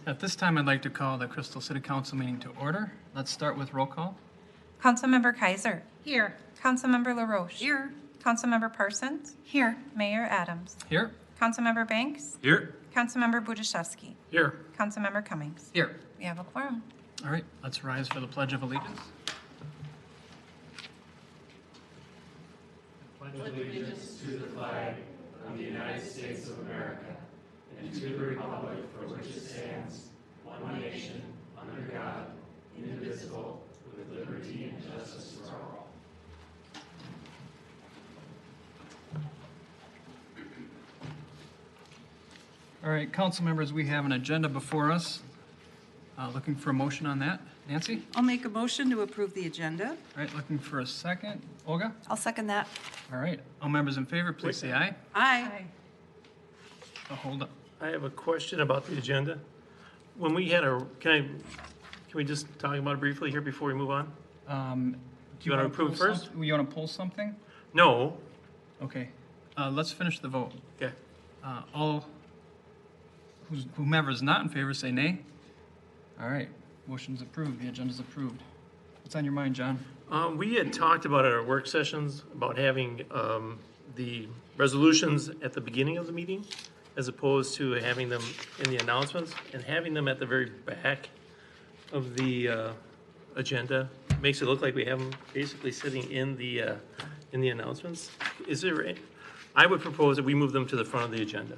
At this time, I'd like to call the Crystal City Council meeting to order. Let's start with roll call. Councilmember Kaiser. Here. Councilmember LaRoche. Here. Councilmember Parsons. Here. Mayor Adams. Here. Councilmember Banks. Here. Councilmember Budaszewski. Here. Councilmember Cummings. Here. We have a quorum. All right, let's rise for the Pledge of Allegiance. All right, council members, we have an agenda before us. Looking for a motion on that. Nancy? I'll make a motion to approve the agenda. All right, looking for a second. Olga? I'll second that. All right, all members in favor, please say aye. Aye. Oh, hold up. I have a question about the agenda. When we had can we just talk about it briefly here before we move on? Do you wanna approve pull first? You want to pull something? No. Okay, let's finish the vote. Okay. Whomever's not in favor, say nay. All right, motion's approved, the agenda's approved. What's on your mind, John? We had talked about at our work sessions about having the resolutions at the beginning of the meeting as opposed to having them in the announcements, and having them at the very back of the agenda makes it look like we have them basically sitting in the announcements. I would propose that we move them to the front of the agenda.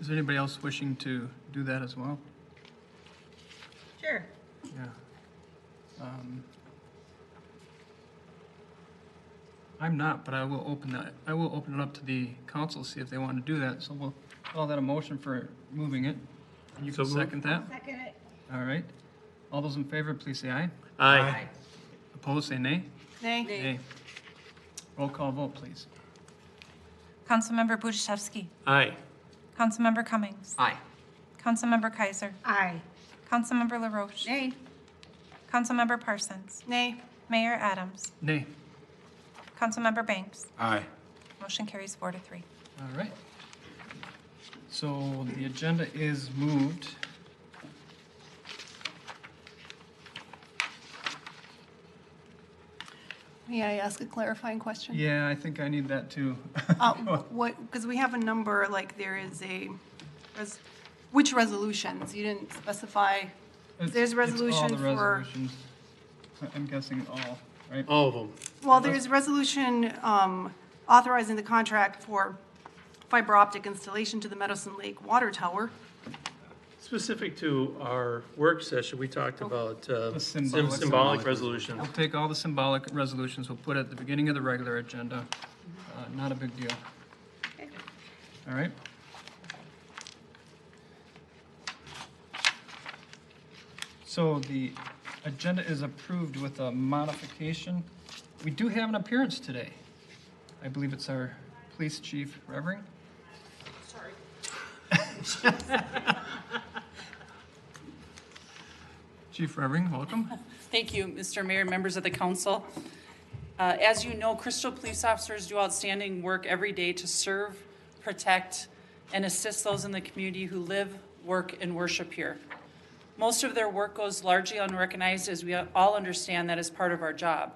Is there anybody else wishing to do that as well? Sure. Yeah. I'm not, but I will open it up to the council, see if they want to do that. So we'll call that a motion for moving it. And you can So moved. second that? Second it. All right. All those in favor, please say aye. Aye. Opposed, say nay. Nay. Nay. Roll call vote, please. Councilmember Budaszewski. Aye. Councilmember Cummings. Aye. Councilmember Kaiser. Aye. Councilmember LaRoche. Nay. Councilmember Parsons. Nay. Mayor Adams. Nay. Councilmember Banks. Aye. Motion carries 4-3. All right. So the agenda is moved. May I ask a clarifying question? Yeah, I think I need that too. Because we have a number, like there is which resolutions? You didn't specify. There's resolution It's all the for, resolutions. I'm guessing all, right? All of them. well, there's resolution authorizing the contract for fiber optic installation to the Medicine Lake Water Tower. Specific to our work session, we talked about symbolic- symbolic resolutions. We'll take all the symbolic resolutions, we'll put it at the beginning of the regular agenda. Not a big deal. All right? So the agenda is approved with a modification. We do have an appearance today. I believe it's our police chief, Revering. Sorry. Chief Revering, welcome. Thank you, Mr. Mayor, members of the council. As you know, Crystal police officers do outstanding work every day to serve, protect, and assist those in the community who live, work, and worship here. Most of their work goes largely unrecognized, as we all understand that is part of our job.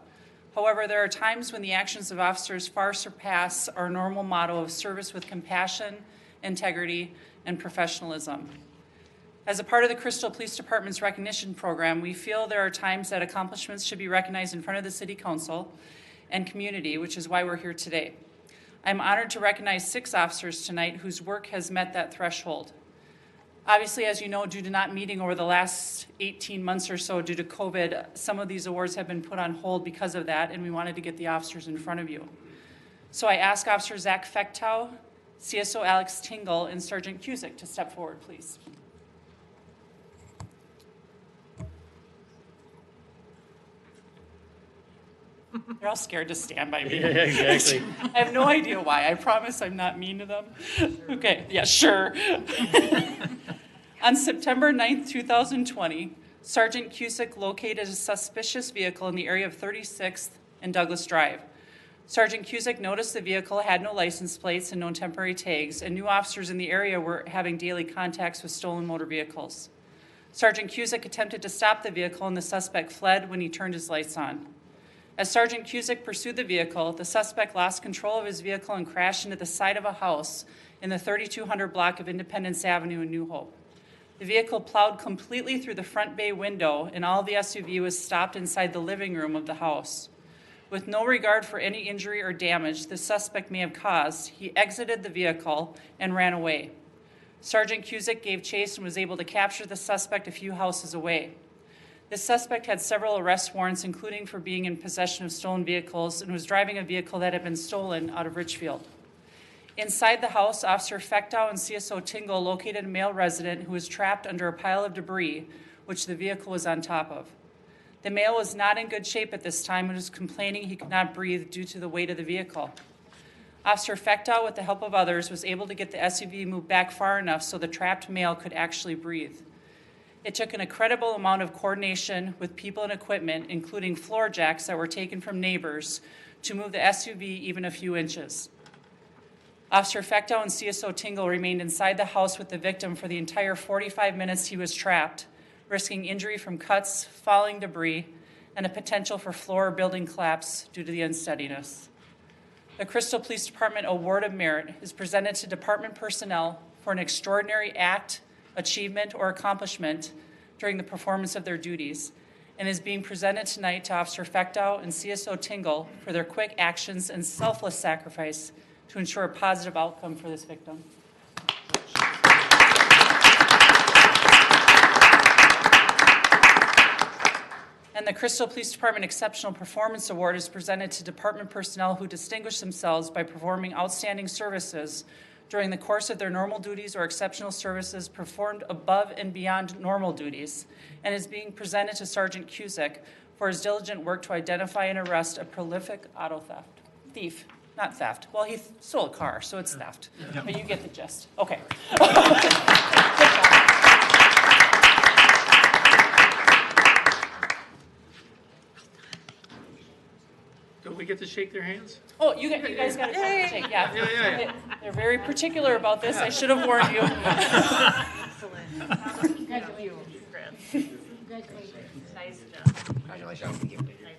However, there are times when the actions of officers far surpass our normal motto of service with compassion, integrity, and professionalism. As a part of the Crystal Police Department's recognition program, we feel there are times that accomplishments should be recognized in front of the City Council and community, which is why we're here today. I'm honored to recognize 6 officers tonight whose work has met that threshold. Obviously, as you know, due to not meeting over the last 18 months or so due to COVID, some of these awards have been put on hold because of that, and we wanted to get the officers in front of you. So I ask Officer Zach Fechtow, CSO Alex Tingle, and Sergeant Cusick to step forward, please. They're all scared to stand by me. Yeah, exactly. I have no idea why. I promise I'm not mean to them. Okay, yeah, sure. On September 9th, 2020, Sergeant Cusick located a suspicious vehicle in the area of 36th and Douglas Drive. Sergeant Cusick noticed the vehicle had no license plates and no temporary tags, and new officers in the area were having daily contacts with stolen motor vehicles. Sergeant Cusick attempted to stop the vehicle and the suspect fled when he turned his lights on. As Sergeant Cusick pursued the vehicle, the suspect lost control of his vehicle and crashed into the side of a house in the 3200 block of Independence Avenue in New Hope. The vehicle plowed completely through the front bay window, and all of the SUV was stopped inside the living room of the house. With no regard for any injury or damage the suspect may have caused, he exited the vehicle and ran away. Sergeant Cusick gave chase and was able to capture the suspect a few houses away. The suspect had several arrest warrants, including for being in possession of stolen vehicles, and was driving a vehicle that had been stolen out of Richfield. Inside the house, Officer Fechtow and CSO Tingle located a male resident who was trapped under a pile of debris, which the vehicle was on top of. The male was not in good shape at this time and was complaining he could not breathe due to the weight of the vehicle. Officer Fechtow, with the help of others, was able to get the SUV moved back far enough so the trapped male could actually breathe. It took an incredible amount of coordination with people and equipment, including floor jacks that were taken from neighbors, to move the SUV even a few inches. Officer Fechtow and CSO Tingle remained inside the house with the victim for the entire 45 minutes he was trapped, risking injury from cuts, falling debris, and a potential for floor or building collapse due to the unsteadiness. The Crystal Police Department Award of Merit is presented to department personnel for an extraordinary act, achievement, or accomplishment during the performance of their duties, and is being presented tonight to Officer Fechtow and CSO Tingle for their quick actions and selfless sacrifice to ensure a positive outcome for this victim. And the Crystal Police Department Exceptional Performance Award is presented to department personnel who distinguish themselves by performing outstanding services during the course of their normal duties or exceptional services performed above and beyond normal duties, and is being presented to Sergeant Cusick for his diligent work to identify and arrest a prolific auto thief. Not theft. Well, he stole a car, so it's theft. Yep. But you get the gist. Okay. Don't we get to shake their hands? Oh, you guys got a shake. Yeah. They're very particular about this. I should have warned you.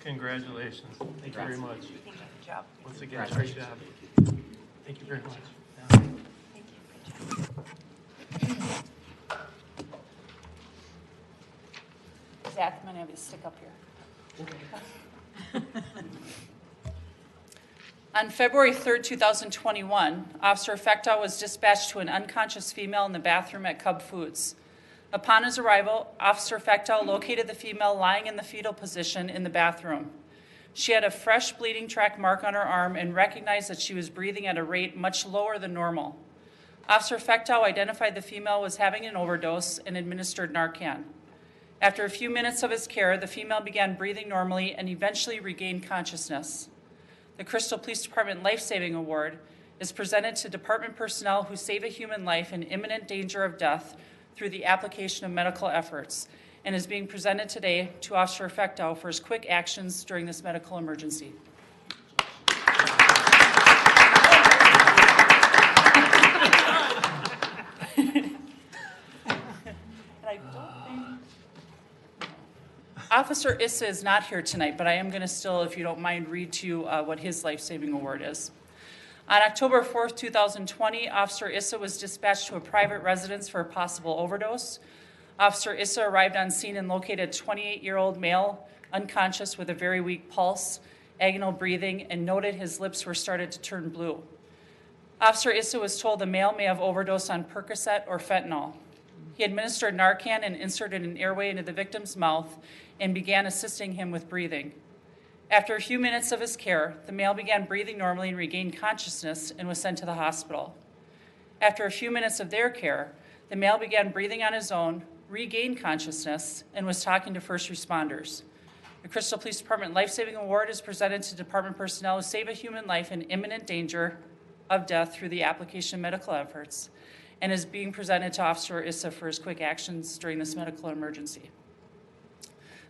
Congratulations. Thank you very much. Good job. Once again, great job. Thank you very much. Zach, I'm going to have you stick up here. On February 3rd, 2021, Officer Fechtow was dispatched to an unconscious female in the bathroom at Cub Foods. Upon his arrival, Officer Fechtow located the female lying in the fetal position in the bathroom. She had a fresh bleeding track mark on her arm and recognized that she was breathing at a rate much lower than normal. Officer Fechtow identified the female was having an overdose and administered Narcan. After a few minutes of his care, the female began breathing normally and eventually regained consciousness. The Crystal Police Department Life-Saving Award is presented to department personnel who save a human life in imminent danger of death through the application of medical efforts, and is being presented today to Officer Fechtow for his quick actions during this medical emergency. Officer Issa is not here tonight, but I am going to still, if you don't mind, read to you what his life-saving award is. On October 4th, 2020, Officer Issa was dispatched to a private residence for a possible overdose. Officer Issa arrived on scene and located a 28-year-old male, unconscious with a very weak pulse, agonal breathing, and noted his lips were started to turn blue. Officer Issa was told the male may have overdosed on Percocet or fentanyl. He administered Narcan and inserted an airway into the victim's mouth and began assisting him with breathing. After a few minutes of his care, the male began breathing normally and regained consciousness and was sent to the hospital. After a few minutes of their care, the male began breathing on his own, regained consciousness, and was talking to first responders. The Crystal Police Department Life-Saving Award is presented to department personnel who save a human life in imminent danger of death through the application of medical efforts, and is being presented to Officer Issa for his quick actions during this medical emergency.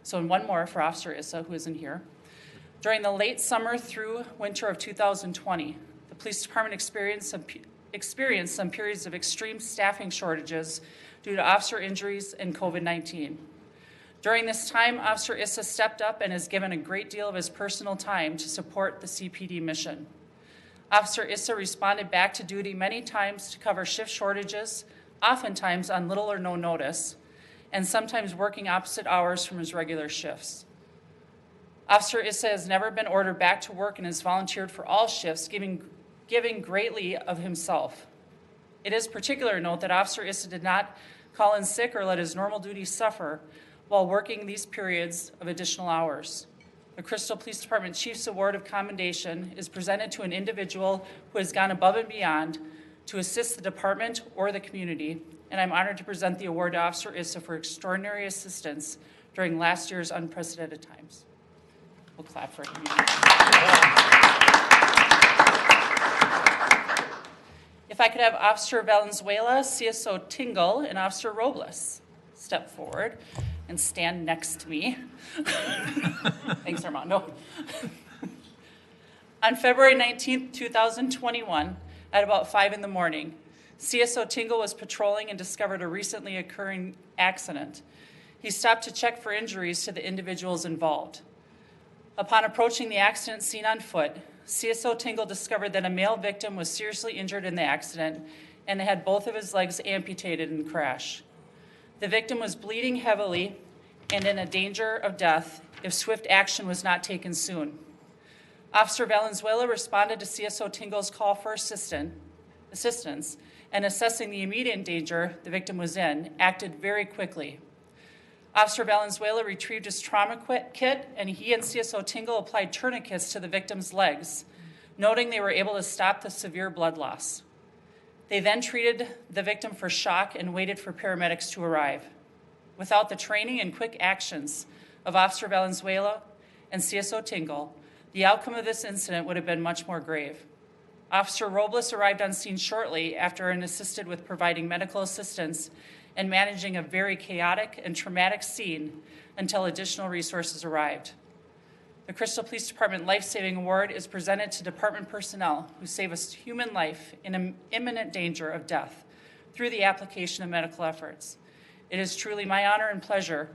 So, and one more for Officer Issa, who isn't here. During the late summer through winter of 2020, the police department experienced some periods of extreme staffing shortages due to officer injuries and COVID-19. During this time, Officer Issa stepped up and has given a great deal of his personal time to support the CPD mission. Officer Issa responded back to duty many times to cover shift shortages, oftentimes on little or no notice, and sometimes working opposite hours from his regular shifts. Officer Issa has never been ordered back to work and has volunteered for all shifts, giving greatly of himself. It is particular to note that Officer Issa did not call in sick or let his normal duties suffer while working these periods of additional hours. The Crystal Police Department Chief's Award of Commendation is presented to an individual who has gone above and beyond to assist the department or the community, and I'm honored to present the award to Officer Issa for extraordinary assistance during last year's unprecedented times. We'll clap for him. If I could have Officer Valenzuela, CSO Tingle, and Officer Robles step forward and stand next to me. Thanks, Armando. On February 19th, 2021, at about 5 in the morning, CSO Tingle was patrolling and discovered a recently occurring accident. He stopped to check for injuries to the individuals involved. Upon approaching the accident scene on foot, CSO Tingle discovered that a male victim was seriously injured in the accident and had both of his legs amputated in the crash. The victim was bleeding heavily and in a danger of death if swift action was not taken soon. Officer Valenzuela responded to CSO Tingle's call for assistance and, assessing the immediate danger the victim was in, acted very quickly. Officer Valenzuela retrieved his trauma kit, and he and CSO Tingle applied tourniquets to the victim's legs, noting they were able to stop the severe blood loss. They then treated the victim for shock and waited for paramedics to arrive. Without the training and quick actions of Officer Valenzuela and CSO Tingle, the outcome of this incident would have been much more grave. Officer Robles arrived on scene shortly after and assisted with providing medical assistance and managing a very chaotic and traumatic scene until additional resources arrived. The Crystal Police Department Life-Saving Award is presented to department personnel who save a human life in imminent danger of death through the application of medical efforts. It is truly my honor and pleasure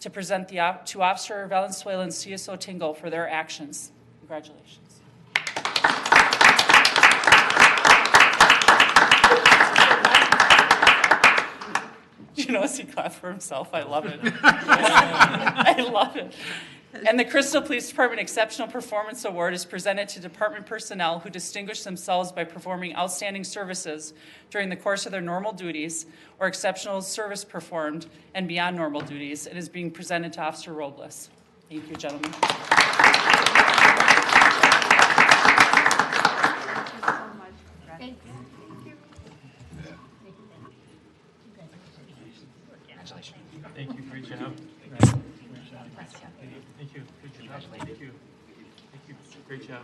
to present to Officer Valenzuela and CSO Tingle for their actions. Congratulations. You notice he clapped for himself. I love it. I love it. And the Crystal Police Department Exceptional Performance Award is presented to department personnel who distinguish themselves by performing outstanding services during the course of their normal duties or exceptional service performed and beyond normal duties. It is being presented to Officer Robles. Thank you, gentlemen. Thank you, great job. Thank you, good job. Thank you. Thank you, great job.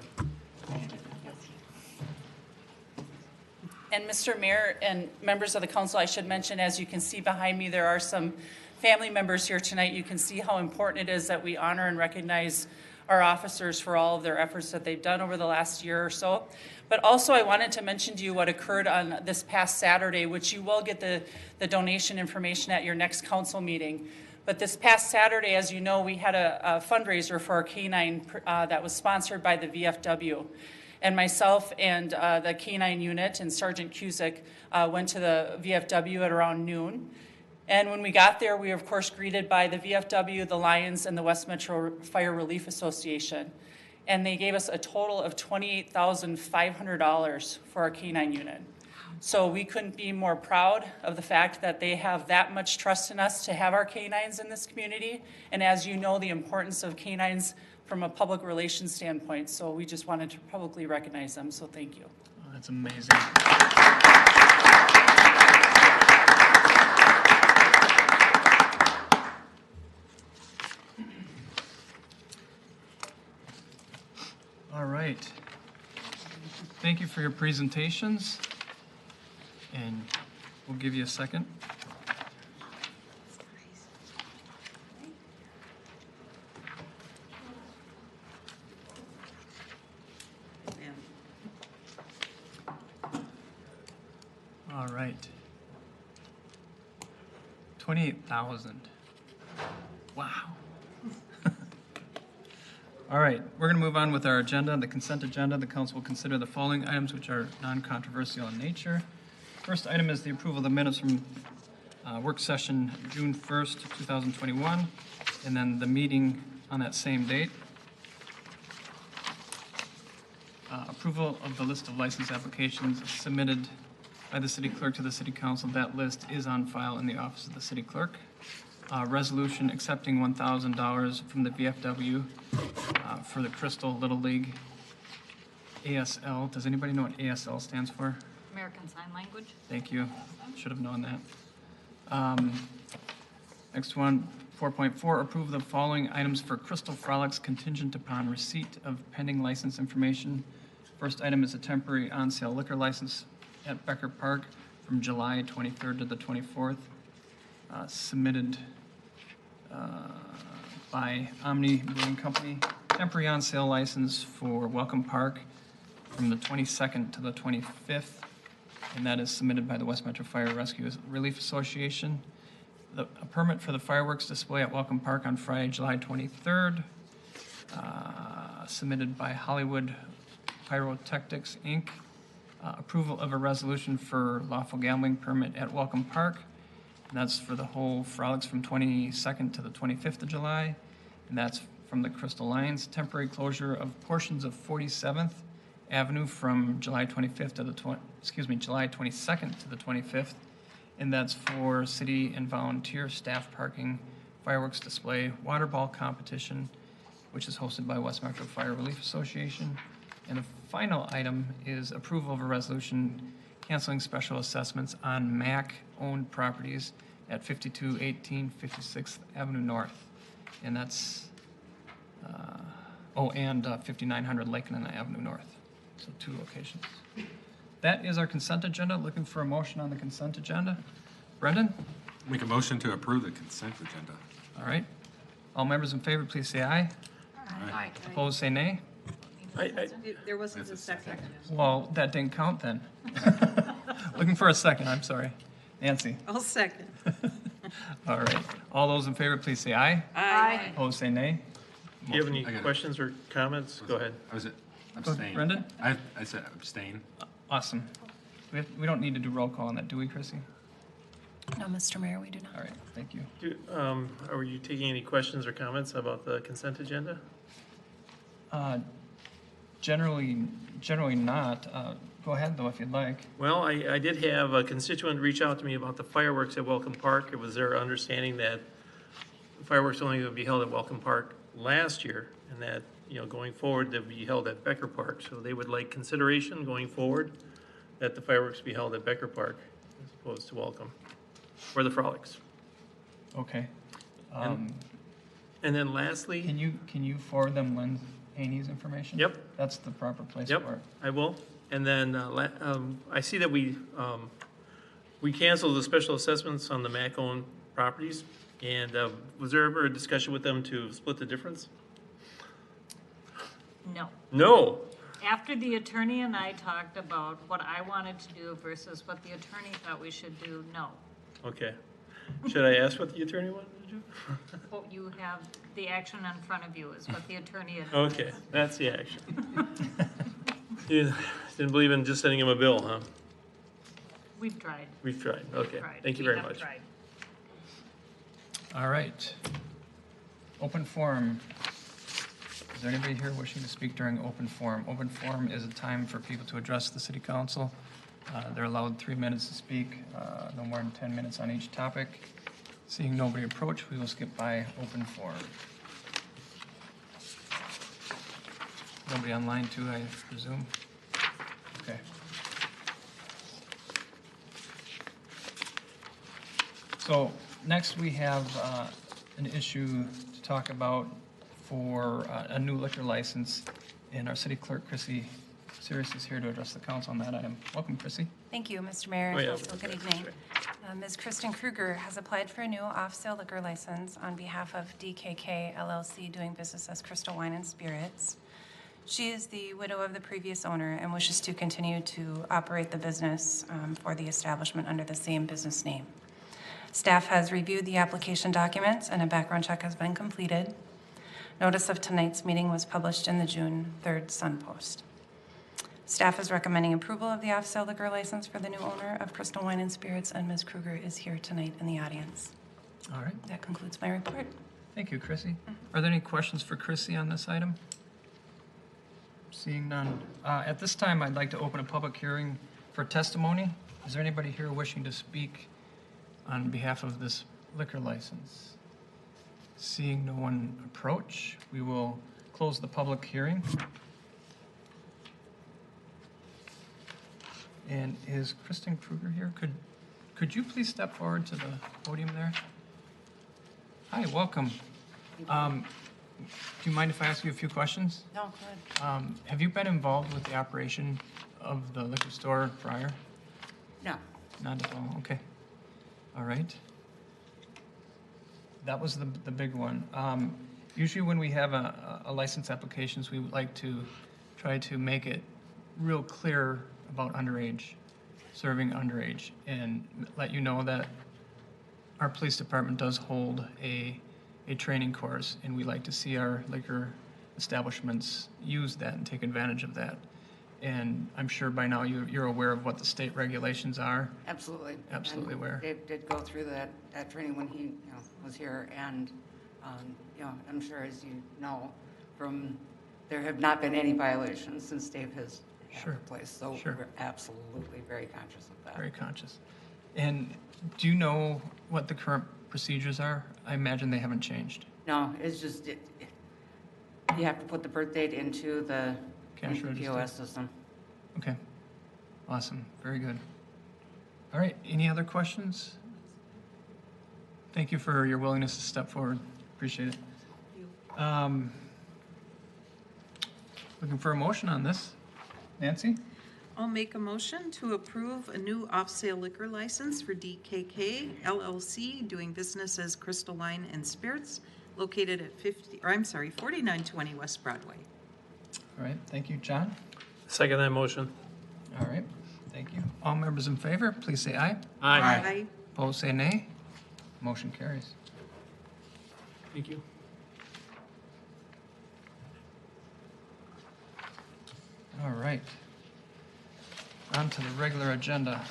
And Mr. Mayor and members of the council, I should mention, as you can see behind me, there are some family members here tonight. You can see how important it is that we honor and recognize our officers for all of their efforts that they've done over the last year or so. But also I wanted to mention to you what occurred on this past Saturday, which you will get the donation information at your next council meeting. But this past Saturday, as you know, we had a fundraiser for our K-9 that was sponsored by the VFW. And myself and the K-9 unit and Sergeant Cusick went to the VFW at around noon. And when we got there, we were, of course, greeted by the VFW, the Lions, and the West Metro Fire Relief Association. And they gave us a total of $28,500 for our K-9 unit. So we couldn't be more proud of the fact that they have that much trust in us to have our K-9s in this community. And as you know, the importance of K-9s from a public relations standpoint. So we just wanted to publicly recognize them. So thank you. Oh, that's amazing. All right. Thank you for your presentations. And we'll give you a second. 28,000. Wow. All right, we're going to move on with our agenda, the consent agenda. The council will consider the following items which are non-controversial in nature. First item is the approval of the minutes from work session June 1st, 2021, and then the meeting on that same date. Approval of the list of license applications submitted by the city clerk to the city council. That list is on file in the office of the city clerk. Resolution accepting $1,000 from the VFW for the Crystal Little League ASL. Does anybody know what ASL stands for? American Sign Language. Thank you. Should have known that. Next one, 4.4, approve the following items for Crystal Frolics contingent upon receipt of pending license information. First item is a temporary on-sale liquor license at Becker Park from July 23rd to the 24th, submitted by Omni Brewing Company. Temporary on-sale license for Welcome Park from the 22nd to the 25th, and that is submitted by the West Metro Fire Rescue Relief Association. A permit for the fireworks display at Welcome Park on Friday, July 23rd, submitted by Hollywood Pyrotechnics, Inc. Approval of a resolution for lawful gambling permit at Welcome Park. And that's for the whole frolics from 22nd to the 25th of July. And that's from the Crystal Lions. Temporary closure of portions of 47th Avenue from July 25th to the July 22nd to the 25th. And that's for city and volunteer staff parking, fireworks display, waterball competition, which is hosted by West Metro Fire Relief Association. And the final item is approval of a resolution canceling special assessments on MAC-owned properties at 5218 56th Avenue North. And that's, and 5900 Lakeland Avenue North. So 2 locations. That is our consent agenda. Looking for a motion on the consent agenda. Brendan? Make a motion to approve the consent agenda. All right. All members in favor, please say aye. Aye. Opposed, say nay. There wasn't a second. Well, that didn't count then. Looking for a second, I'm sorry. Nancy? I'll second. All right. All those in favor, please say aye. Aye. Opposed, say nay. Do you have any I got it. questions or comments? Go ahead. I was Go ahead, abstain. Brendan? I said abstain. Awesome. We don't need to do roll call on that, do we, Chrissy? No, Mr. Mayor, we do not. All right, thank you. Are you taking any questions or comments about the consent agenda? Generally not. Go ahead, though, if you'd like. Well, I did have a constituent reach out to me about the fireworks at Welcome Park. It was their understanding that fireworks only would be held at Welcome Park last year, and that, going forward, they'd be held at Becker Park. So they would like consideration going forward that the fireworks be held at Becker Park as opposed to Welcome, for the frolics. Okay. And then lastly, Can you forward them Lynn Haney's information? Yep. That's the proper place yep, for it. I will. And then I see that we canceled the special assessments on the MAC-owned properties. And was there ever a discussion with them to split the difference? No. No. After the attorney and I talked about what I wanted to do versus what the attorney thought we should do, no. Okay. Should I ask what the attorney wanted to do? What you have, the action in front of you is what the attorney had. Okay, that's the action. You didn't believe in just sending him a bill, huh? We've tried. We've tried. Okay, Tried. thank you We very have much. tried. All right. Open forum. Is there anybody here wishing to speak during open forum? Open forum is a time for people to address the city council. They're allowed 3 minutes to speak, no more than 10 minutes on each topic. Seeing nobody approach, we will skip by open forum. Nobody online too, I presume? Okay. So next we have an issue to talk about for a new liquor license, and our city clerk, Chrissy Sirius, is here to address the council on that item. Welcome, Chrissy. Thank you, Mr. Mayor. Oh, yeah. Also, good evening. Ms. Kristen Kruger has applied for a new off-sale liquor license on behalf of DKK LLC, doing business as Crystal Wine and Spirits. She is the widow of the previous owner and wishes to continue to operate the business for the establishment under the same business name. Staff has reviewed the application documents and a background check has been completed. Notice of tonight's meeting was published in the June 3rd Sun Post. Staff is recommending approval of the off-sale liquor license for the new owner of Crystal Wine and Spirits, and Ms. Kruger is here tonight in the audience. All right, That concludes my report. thank you, Chrissy. Are there any questions for Chrissy on this item? Seeing none. At this time, I'd like to open a public hearing for testimony. Is there anybody here wishing to speak on behalf of this liquor license? Seeing no one approach, we will close the public hearing. And is Kristen Kruger here? Could you please step forward to the podium there? Hi, welcome. Do you mind if I ask you a few questions? No, go ahead. Have you been involved with the operation of the liquor store prior? No. Not at all, okay. All right. That was the big one. Usually when we have a license applications, we would like to try to make it real clear about underage, serving underage, and let you know that our police department does hold a training course, and we like to see our liquor establishments use that and take advantage of that. And I'm sure by now you're aware of what the state regulations are. Absolutely. Absolutely And aware. Dave did go through that training when he, was here, and, I'm sure, as you know, there have not been any violations since Dave has had Sure. the place, so Sure. we're absolutely very conscious of that. Very conscious. And do you know what the current procedures are? I imagine they haven't changed. No, it's just, you have to put the birth date into the Cash into the register. POS system. Okay. Awesome. Very good. All right. Any other questions? Thank you for your willingness to step forward. Appreciate it. Looking for a motion on this. Nancy? I'll make a motion to approve a new off-sale liquor license for DKK LLC, doing business as Crystal Wine and Spirits, located at 4920 West Broadway. All right. Thank you. John? Second that motion. All right. Thank you. All members in favor, please say aye. Aye. Opposed, say nay. Motion carries. Thank you. All right. On to the regular agenda.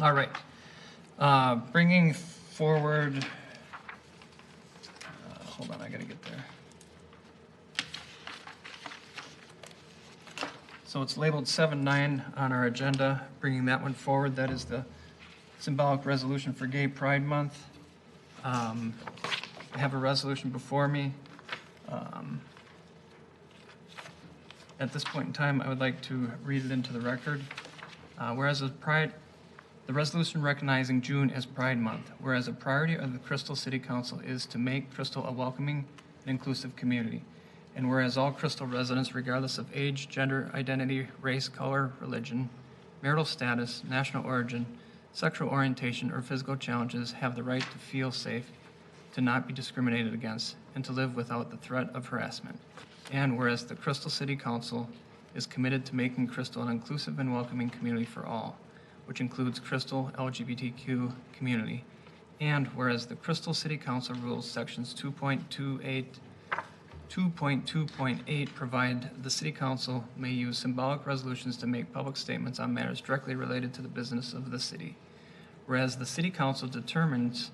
All right. Bringing forward, hold on, I gotta get there. So it's labeled 7-9 on our agenda, bringing that one forward. That is the symbolic resolution for Gay Pride Month. I have a resolution before me. At this point in time, I would like to read it into the record. Whereas the resolution recognizing June as Pride Month, whereas a priority of the Crystal City Council is to make Crystal a welcoming and inclusive community, and whereas all Crystal residents, regardless of age, gender, identity, race, color, religion, marital status, national origin, sexual orientation, or physical challenges, have the right to feel safe, to not be discriminated against, and to live without the threat of harassment. And whereas the Crystal City Council is committed to making Crystal an inclusive and welcoming community for all, which includes Crystal LGBTQ community. And whereas the Crystal City Council rules sections 2.2.8 provide the City Council may use symbolic resolutions to make public statements on matters directly related to the business of the city. Whereas the City Council determines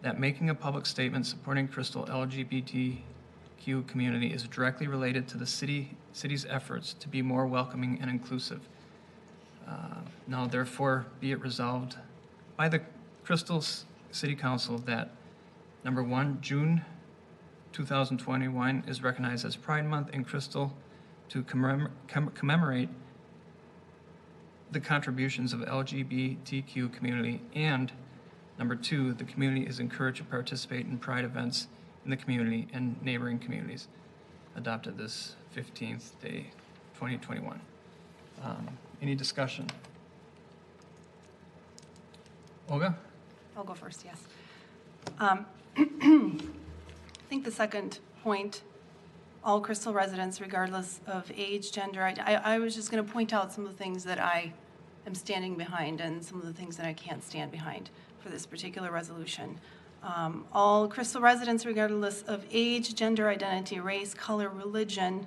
that making a public statement supporting Crystal LGBTQ community is directly related to the city's efforts to be more welcoming and inclusive. Now therefore be it resolved by the Crystal City Council that, number one, June 2021 is recognized as Pride Month in Crystal, to commemorate the contributions of LGBTQ community, and number 2, the community is encouraged to participate in pride events in the community and neighboring communities. Adopted this 15th day, 2021. Any discussion? Olga? I'll go first, yes. I think the second point, all Crystal residents, regardless of age, gender, I was just going to point out some of the things that I am standing behind and some of the things that I can't stand behind for this particular resolution. All Crystal residents, regardless of age, gender identity, race, color, religion,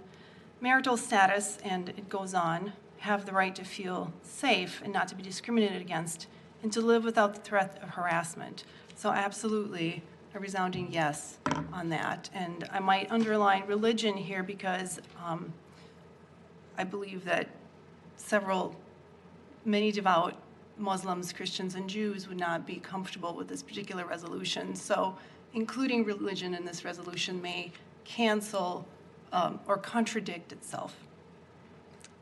marital status, and it goes on, have the right to feel safe and not to be discriminated against and to live without the threat of harassment. So absolutely a resounding yes on that. And I might underline religion here because I believe that many devout Muslims, Christians, and Jews would not be comfortable with this particular resolution. So including religion in this resolution may cancel or contradict itself.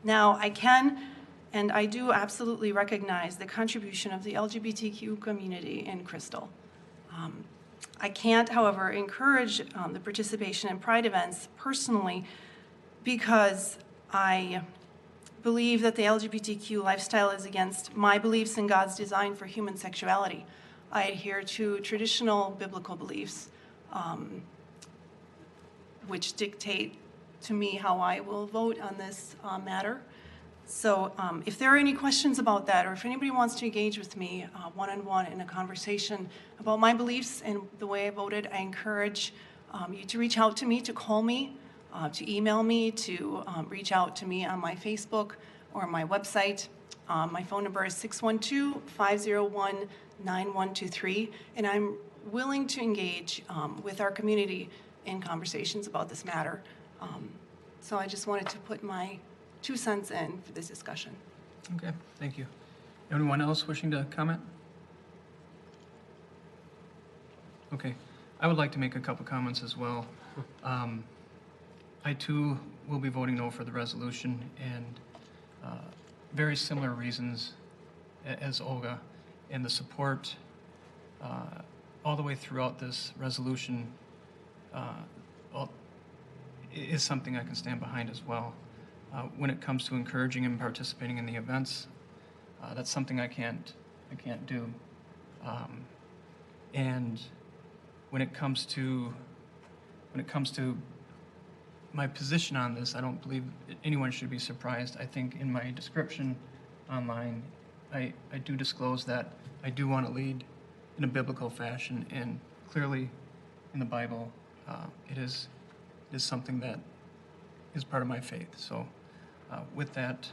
Now, I can and I do absolutely recognize the contribution of the LGBTQ community in Crystal. I can't, however, encourage the participation in Pride events personally because I believe that the LGBTQ lifestyle is against my beliefs in God's design for human sexuality. I adhere to traditional biblical beliefs, which dictate to me how I will vote on this matter. So if there are any questions about that, or if anybody wants to engage with me one-on-one in a conversation about my beliefs and the way I voted, I encourage you to reach out to me, to call me, to email me, to reach out to me on my Facebook or my website. My phone number is 612-501-9123, and I'm willing to engage with our community in conversations about this matter. So I just wanted to put my 2 cents in for this discussion. Okay, thank you. Anyone else wishing to comment? Okay, I would like to make a couple comments as well. I too will be voting no for the resolution, and very similar reasons as Olga, and the support all the way throughout this resolution is something I can stand behind as well. When it comes to encouraging and participating in the events, that's something I can't do. And when it comes to my position on this, I don't believe anyone should be surprised. I think in my description online, I do disclose that I do want to lead in a biblical fashion, and clearly in the Bible, it is something that is part of my faith. So with that,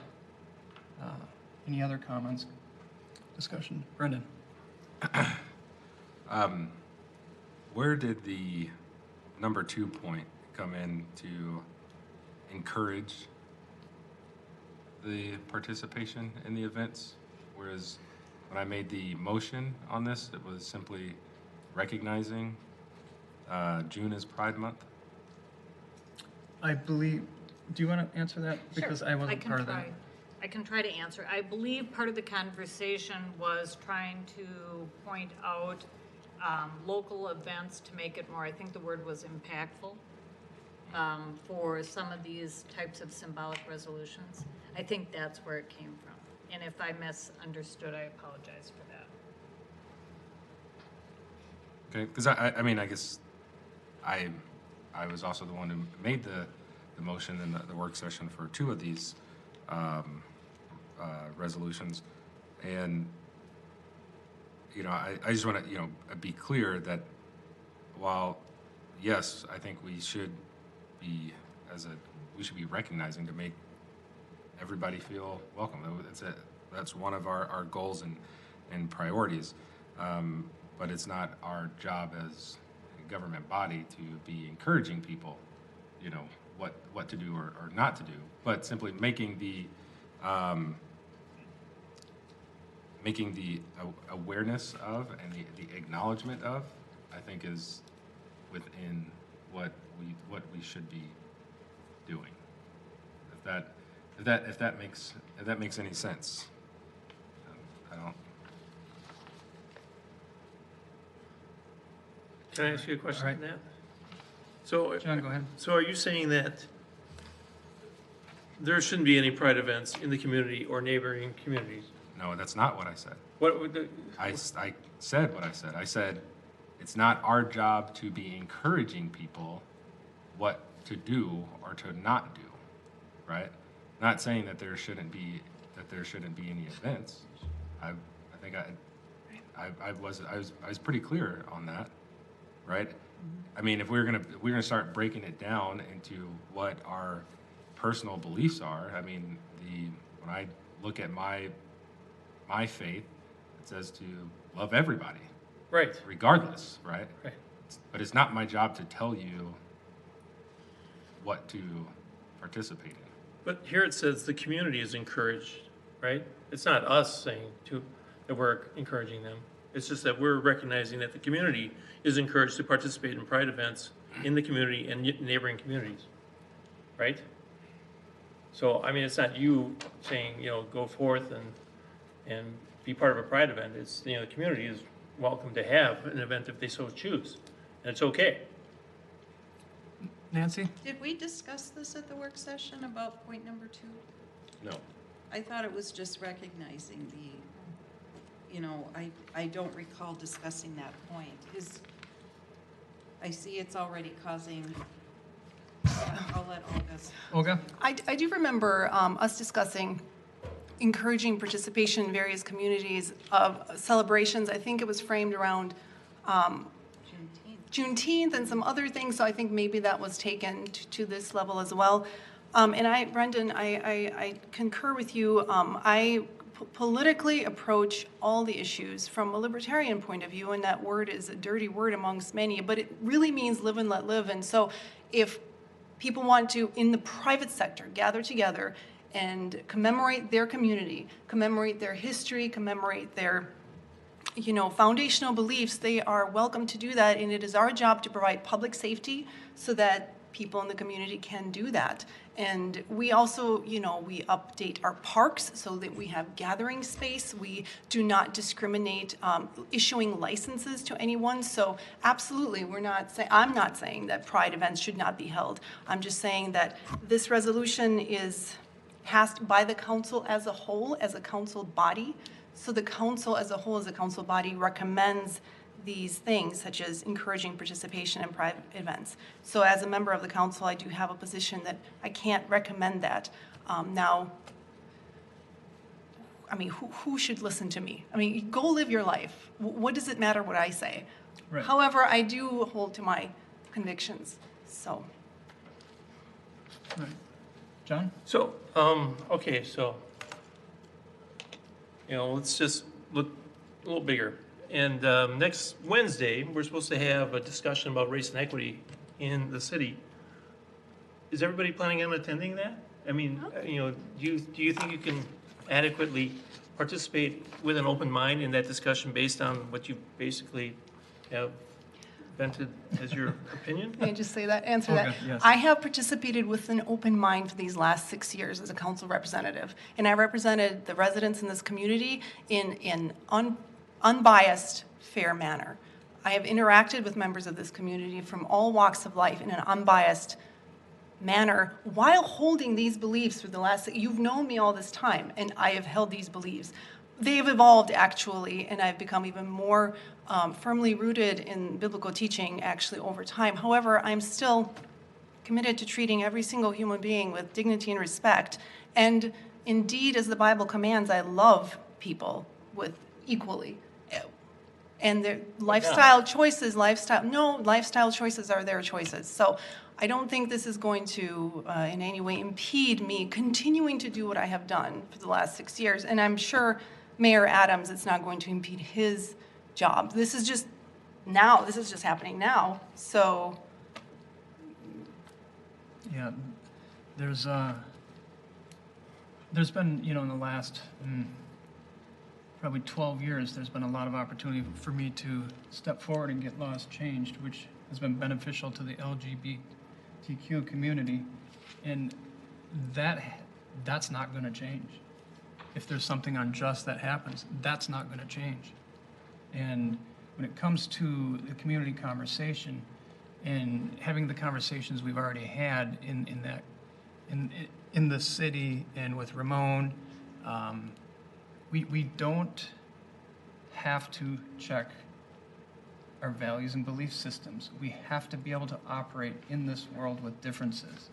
any other comments, discussion? Brendan? Where did the number 2 point come in to encourage the participation in the events? Whereas when I made the motion on this, it was simply recognizing June as Pride Month. I believe, do you want to answer that? Because I wasn't part of that. I can try to answer. I believe part of the conversation was trying to point out local events to make it more, I think the word was impactful, for some of these types of symbolic resolutions. I think that's where it came from. And if I misunderstood, I apologize for that. Okay, because I mean, I guess I was also the one who made the motion in the work session for 2 of these resolutions, and you know, I just want to be clear that while yes, I think we should be recognizing to make everybody feel welcome. That's one of our goals and priorities. But it's not our job as a government body to be encouraging people, what to do or not to do, but simply making the awareness of and the acknowledgement of, I think, is within what we should be doing. if that makes any sense. I don't. Can I ask you a question All on right. that? So, John, go ahead. so are you saying that there shouldn't be any pride events in the community or neighboring communities? No, that's not what I said. What would the, I said what I said. I said it's not our job to be encouraging people what to do or to not do, right? Not saying that there shouldn't be any events. I think I was pretty clear on that, right? I mean, if we're gonna start breaking it down into what our personal beliefs are, I mean, when I look at my faith, it says to love everybody, right, regardless, right? right. But it's not my job to tell you what to participate in. But here it says the community is encouraged, right? It's not us saying that we're encouraging them. It's just that we're recognizing that the community is encouraged to participate in pride events in the community and neighboring communities, right? So, I mean, it's not you saying, go forth and be part of a pride event. It's, the community is welcome to have an event if they so choose, and it's okay. Nancy? Did we discuss this at the work session about point number 2? No. I thought it was just recognizing I don't recall discussing that point. I see it's already causing, I'll let Olga. Olga? I do remember us discussing encouraging participation in various communities of celebrations. I think it was framed around Juneteenth and some other things, so I think maybe that was taken to this level as well. And Brendan, I concur with you. I politically approach all the issues from a libertarian point of view, and that word is a dirty word amongst many, but it really means live and let live. And so if people want to, in the private sector, gather together and commemorate their community, commemorate their history, commemorate their foundational beliefs, they are welcome to do that, and it is our job to provide public safety so that people in the community can do that. And we also, we update our parks so that we have gathering space. We do not discriminate issuing licenses to anyone. So absolutely, I'm not saying that pride events should not be held. I'm just saying that this resolution is passed by the council as a whole, as a council body. So the council as a whole, as a council body, recommends these things, such as encouraging participation in private events. So as a member of the council, I do have a position that I can't recommend that. Now, I mean, who should listen to me? I mean, go live your life. What does it matter what I say? Right. However, I do hold to my convictions, so. Right. John? So, okay, so, let's just look a little bigger. And next Wednesday, we're supposed to have a discussion about race and equity in the city. Is everybody planning on attending that? I mean, do you think you can adequately participate with an open mind in that discussion based on what you basically have vented as your opinion? May I just say that, answer that? Okay, yes. I have participated with an open mind for these last 6 years as a council representative, and I represented the residents in this community in an unbiased, fair manner. I have interacted with members of this community from all walks of life in an unbiased manner while holding these beliefs for the last, you've known me all this time, and I have held these beliefs. They've evolved, actually, and I've become even more firmly rooted in biblical teaching, actually, over time. However, I'm still committed to treating every single human being with dignity and respect. And indeed, as the Bible commands, I love people with equally. And their lifestyle choices are their choices. So I don't think this is going to in any way impede me continuing to do what I have done for the last 6 years. And I'm sure Mayor Adams, it's not going to impede his job. This is just happening now. So Yeah, there's been, in the last probably 12 years, there's been a lot of opportunity for me to step forward and get laws changed, which has been beneficial to the LGBTQ community. And that's not going to change. If there's something unjust that happens, that's not going to change. And when it comes to the community conversation and having the conversations we've already had in the city and with Ramon, we don't have to check our values and belief systems. We have to be able to operate in this world with differences.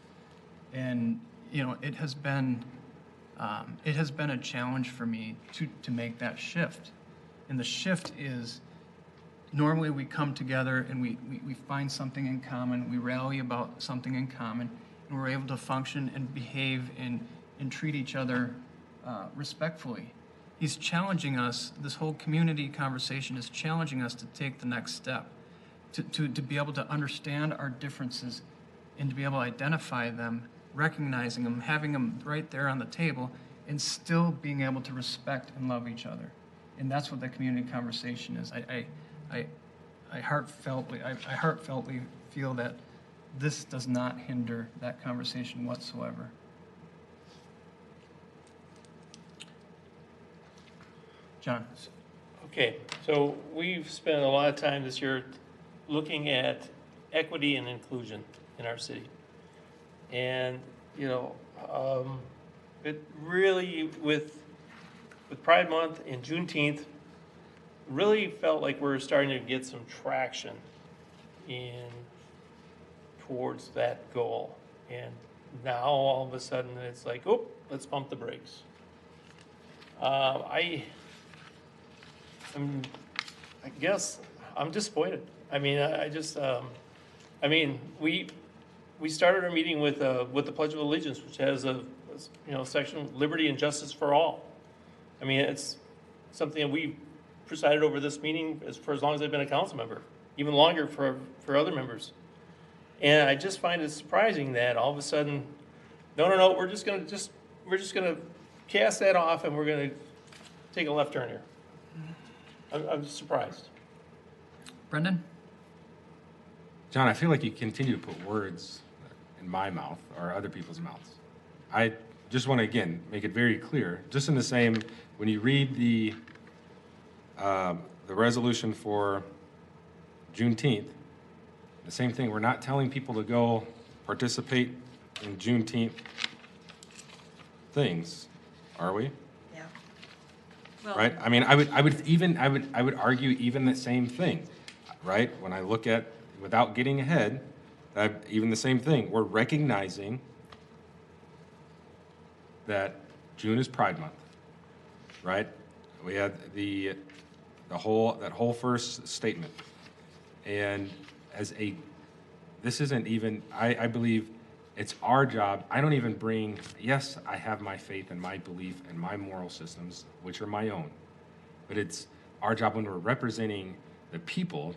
And, you know, it has been a challenge for me to make that shift. And the shift is, normally we come together and we find something in common, we rally about something in common, and we're able to function and behave and treat each other respectfully. He's challenging us, this whole community conversation is challenging us to take the next step, to be able to understand our differences and to be able to identify them, recognizing them, having them right there on the table, and still being able to respect and love each other. And that's what the community conversation is. I heartfeltly feel that this does not hinder that conversation whatsoever. John. Okay, so we've spent a lot of time this year looking at equity and inclusion in our city. And, you know, it really, with Pride Month and Juneteenth, really felt like we're starting to get some traction towards that goal. And now all of a sudden it's like, oh, let's pump the brakes. I guess I'm disappointed. I mean, we started our meeting with the Pledge of Allegiance, which has a section, liberty and justice for all. I mean, it's something that we presided over this meeting for as long as I've been a council member, even longer for other members. And I just find it surprising that all of a sudden, no, we're just gonna cast that off and we're gonna take a left turn here. I'm surprised. Brendan? John, I feel like you continue to put words in my mouth or other people's mouths. I just want to, again, make it very clear, just in the same, when you read the resolution for Juneteenth, the same thing, we're not telling people to go participate in Juneteenth things, are we? Yeah. Well, Right? I mean, I would argue even the same thing, right? When I look at, without getting ahead, even the same thing. We're recognizing that June is Pride Month, right? We had that whole first statement, and this isn't even. I believe it's our job. I don't even bring. Yes, I have my faith and my belief and my moral systems, which are my own, but it's our job when we're representing the people.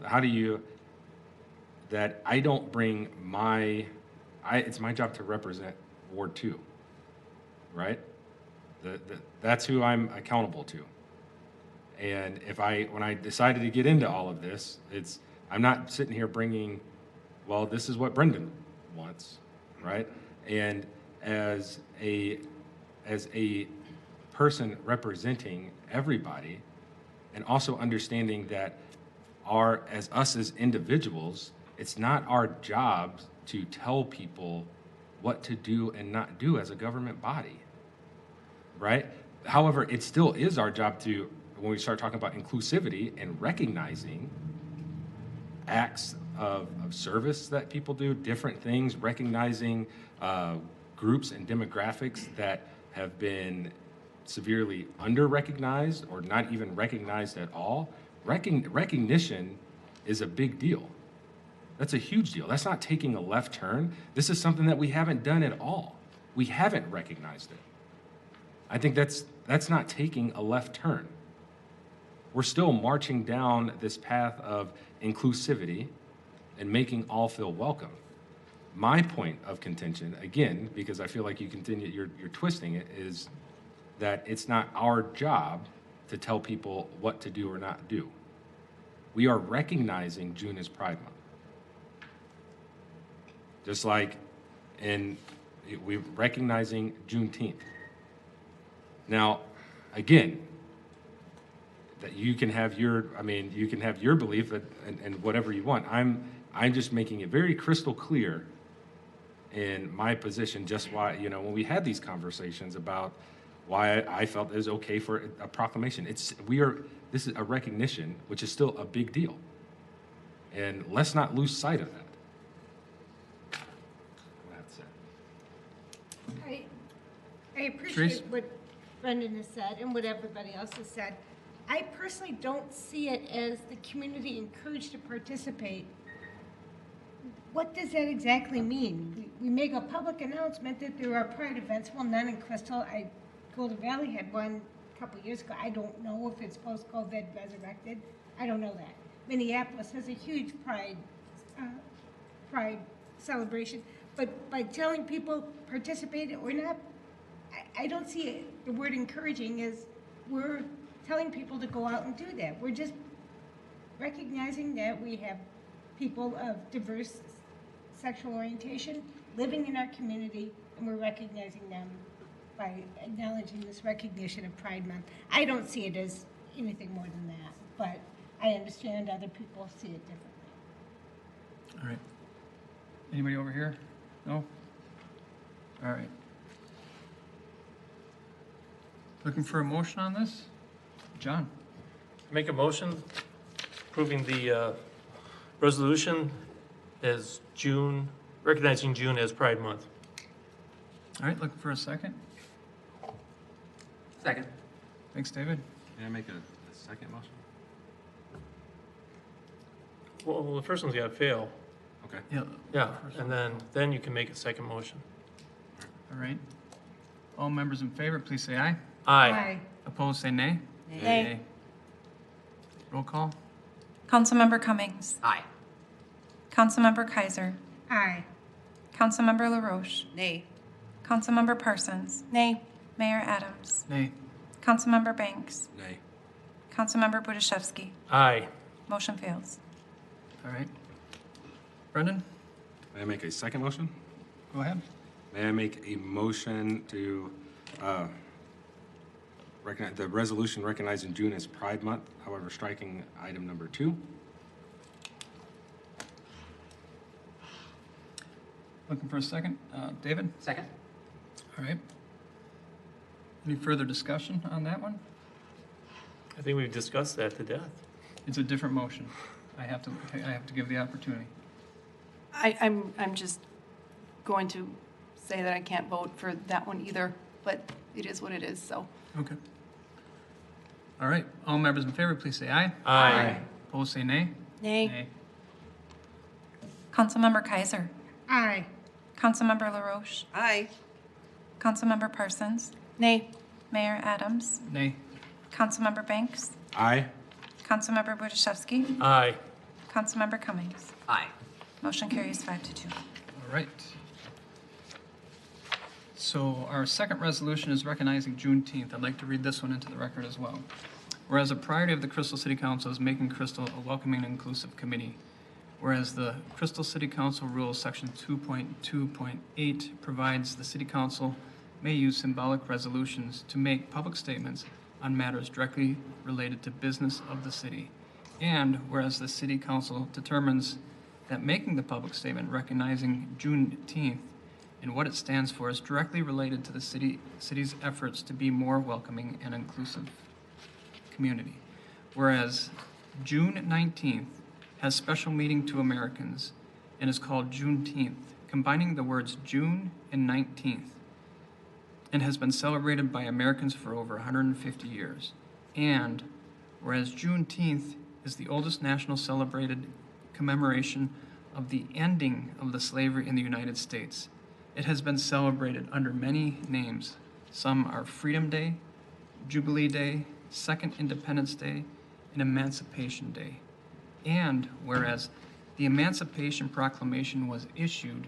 That I don't bring it's my job to represent Ward 2, right? That's who I'm accountable to. And when I decided to get into all of this, I'm not sitting here bringing, well, this is what Brendan wants, right? And as a person representing everybody, and also understanding that as individuals, it's not our job to tell people what to do and not do as a government body, right? However, it still is our job to, when we start talking about inclusivity and recognizing acts of service that people do, different things, recognizing groups and demographics that have been severely under-recognized or not even recognized at all. Recognition is a big deal. That's a huge deal. That's not taking a left turn. This is something that we haven't done at all. We haven't recognized it. I think that's not taking a left turn. We're still marching down this path of inclusivity and making all feel welcome. My point of contention, again, because I feel like you're twisting it, is that it's not our job to tell people what to do or not do. We are recognizing June as Pride Month. Just like in We're recognizing Juneteenth. Now, again, that you can have your, you can have your belief and whatever you want. I'm just making it very crystal clear in my position, just why, when we had these conversations about why I felt it was okay for a proclamation. This is a recognition, which is still a big deal. And let's not lose sight of that. That's it. I appreciate Therese? what Brendan has said and what everybody else has said. I personally don't see it as the community encouraged to participate. What does that exactly mean? We make a public announcement that there are pride events. Well, none in Crystal. Golden Valley had one a couple of years ago. I don't know if it's post-COVID resurrected. I don't know that. Minneapolis has a huge pride celebration. But by telling people participate or not, I don't see it. The word encouraging is we're telling people to go out and do that. We're just recognizing that we have people of diverse sexual orientation living in our community, and we're recognizing them by acknowledging this recognition of Pride Month. I don't see it as anything more than that, but I understand other people see it differently. All right. Anybody over here? No? All right. Looking for a motion on this? John? Make a motion approving the resolution as June, recognizing June as Pride Month. All right, looking for a second? Second. Thanks, David. May I make a second motion? Well, the first one's got to fail. Okay. Yeah. Yeah, and then you can make a second motion. All right. All members in favor, please say aye. Aye. Opposed, say nay. Nay. Roll call? Councilmember Cummings. Aye. Councilmember Kaiser. Aye. Councilmember LaRoche. Nay. Councilmember Parsons. Nay. Mayor Adams. Nay. Councilmember Banks. Nay. Councilmember Budaszewski. Aye. Motion fails. All right. Brendan, May I make a second motion? go ahead. May I make a motion to recognize the resolution recognizing June as Pride Month, however, striking item number 2? Looking for a second. David? Second. All right. Any further discussion on that one? I think we've discussed that to death. It's a different motion. I have to give the opportunity. I'm just going to say that I can't vote for that one either, but it is what it is, so. Okay. All right. All members in favor, please say aye. Aye. Opposed, say nay. Nay. Councilmember Kaiser. Aye. Councilmember LaRoche. Aye. Councilmember Parsons. Nay. Mayor Adams. Nay. Councilmember Banks. Aye. Councilmember Budaszewski. Aye. Councilmember Cummings. Aye. Motion carries 5-2. All right. So our second resolution is recognizing Juneteenth. I'd like to read this one into the record as well. Whereas a priority of the Crystal City Council is making Crystal a welcoming and inclusive committee. Whereas the Crystal City Council Rules, Section 2.2.8 provides the City Council may use symbolic resolutions to make public statements on matters directly related to business of the city. And whereas the City Council determines that making the public statement recognizing Juneteenth and what it stands for is directly related to the city's efforts to be more welcoming and inclusive community. Whereas June 19th has special meaning to Americans and is called Juneteenth, combining the words June and 19th, and has been celebrated by Americans for over 150 years. And whereas Juneteenth is the oldest national celebrated commemoration of the ending of the slavery in the United States, it has been celebrated under many names. Some are Freedom Day, Jubilee Day, Second Independence Day, and Emancipation Day. And whereas the Emancipation Proclamation was issued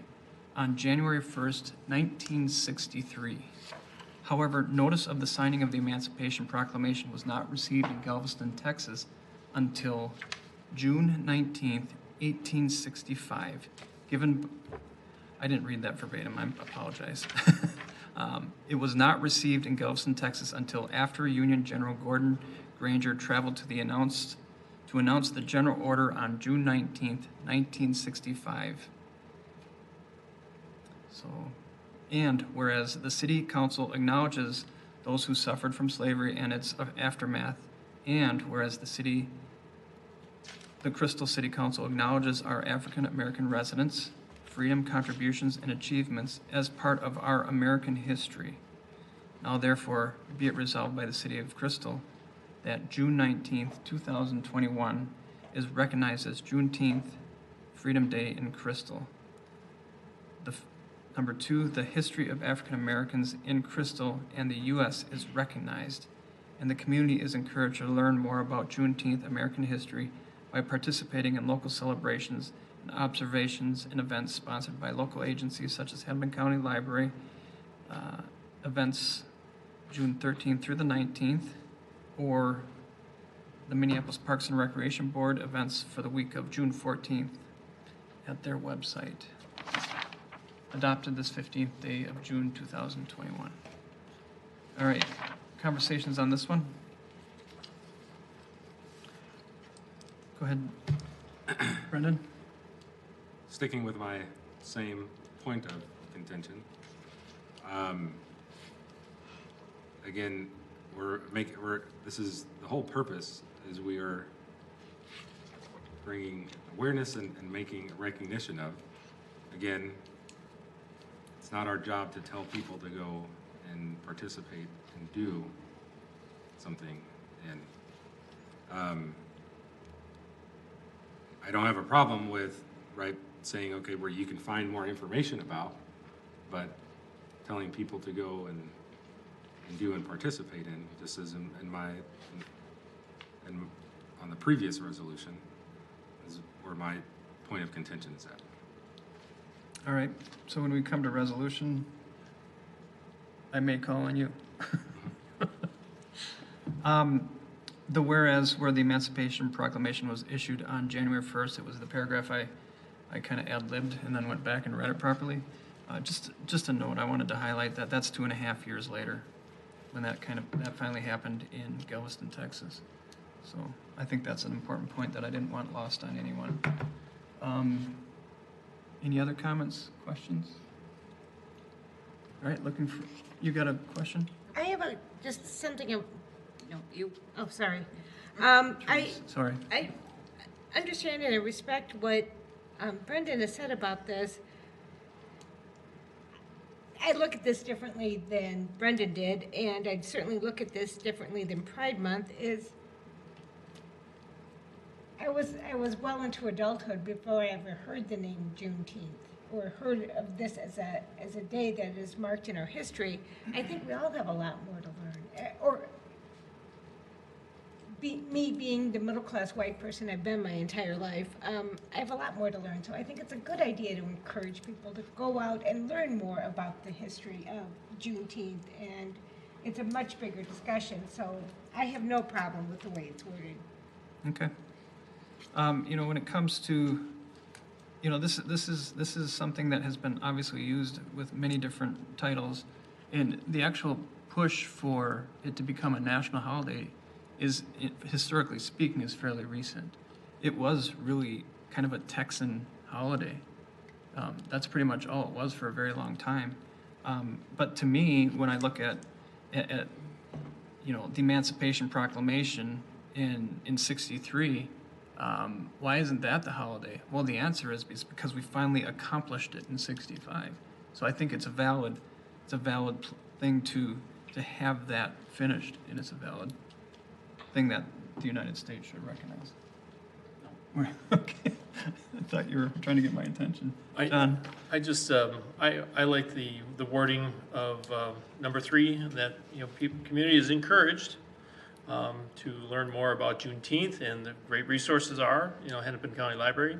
on January 1st, 1963. However, notice of the signing of the Emancipation Proclamation was not received in Galveston, Texas until June 19th, 1865, given I didn't read that verbatim, I apologize. It was not received in Galveston, Texas until after Union General Gordon Granger traveled to announce the general order on June 19th, 1965. So, and whereas the city council acknowledges those who suffered from slavery and its aftermath, and whereas the Crystal City Council acknowledges our African American residents, freedom, contributions, and achievements as part of our American history. Now therefore, be it resolved by the City of Crystal that June 19th, 2021 is recognized as Juneteenth, Freedom Day in Crystal. Number 2, the history of African Americans in Crystal and the U.S. is recognized, and the community is encouraged to learn more about Juneteenth American history by participating in local celebrations and observations and events sponsored by local agencies such as Hennepin County Library, events June 13th through the 19th, or the Minneapolis Parks and Recreation Board events for the week of June 14th at their website. Adopted this 15th day of June 2021. All right, conversations on this one? Go ahead, Brendan. Sticking with my same point of contention, again, this is the whole purpose is we are bringing awareness and making recognition of. Again, it's not our job to tell people to go and participate and do something. And I don't have a problem with saying, okay, where you can find more information about, but telling people to go and do and participate in, just as on the previous resolution, is where my point of contention is at. All right, so when we come to resolution, I may call on you. The whereas where the Emancipation Proclamation was issued on January 1st, it was the paragraph I kind of ad-libbed and then went back and read it properly. Just a note, I wanted to highlight that that's 2.5 years later when that finally happened in Galveston, Texas. So I think that's an important point that I didn't want lost on anyone. Any other comments, questions? All right, you got a question? I have just something, oh, sorry. Sorry. I understand and I respect what Brendan has said about this. I look at this differently than Brendan did, and I'd certainly look at this differently than Pride Month. I was well into adulthood before I ever heard the name Juneteenth or heard of this as a day that is marked in our history. I think we all have a lot more to learn. Me being the middle-class white person I've been my entire life, I have a lot more to learn. So I think it's a good idea to encourage people to go out and learn more about the history of Juneteenth, and it's a much bigger discussion. So I have no problem with the way it's worded. Okay. When it comes to, this is something that has been obviously used with many different titles, and the actual push for it to become a national holiday historically speaking, is fairly recent. It was really kind of a Texan holiday. That's pretty much all it was for a very long time. But to me, when I look at the Emancipation Proclamation in '63, why isn't that the holiday? Well, the answer is because we finally accomplished it in '65. So I think it's a valid thing to have that finished, and it's a valid thing that the United States should recognize. Okay. I thought you were trying to get my attention. John? I just, I like the wording of number 3, that, community is encouraged to learn more about Juneteenth, and the great resources are, Hennepin County Library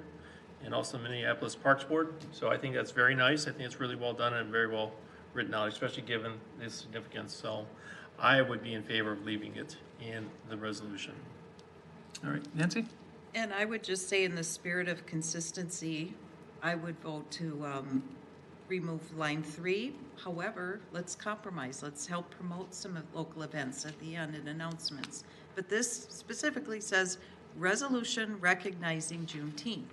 and also Minneapolis Parks Board. So I think that's very nice. I think it's really well done and very well written out, especially given the significance. So I would be in favor of leaving it in the resolution. All right, Nancy? And I would just say, in the spirit of consistency, I would vote to remove line 3. However, let's compromise. Let's help promote some local events at the end and announcements. But this specifically says resolution recognizing Juneteenth.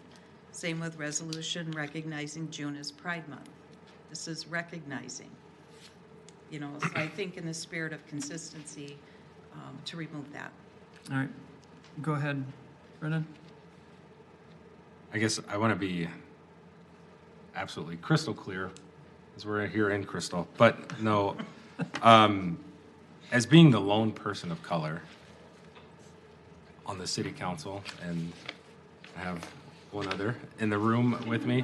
Same with resolution recognizing June as Pride Month. This is recognizing. You know, so I think in the spirit of consistency, to remove that. All right, go ahead, Brennan. I guess I want to be absolutely crystal clear, as we're here in Crystal, but no, as being the lone person of color on the city council, and I have one other in the room with me,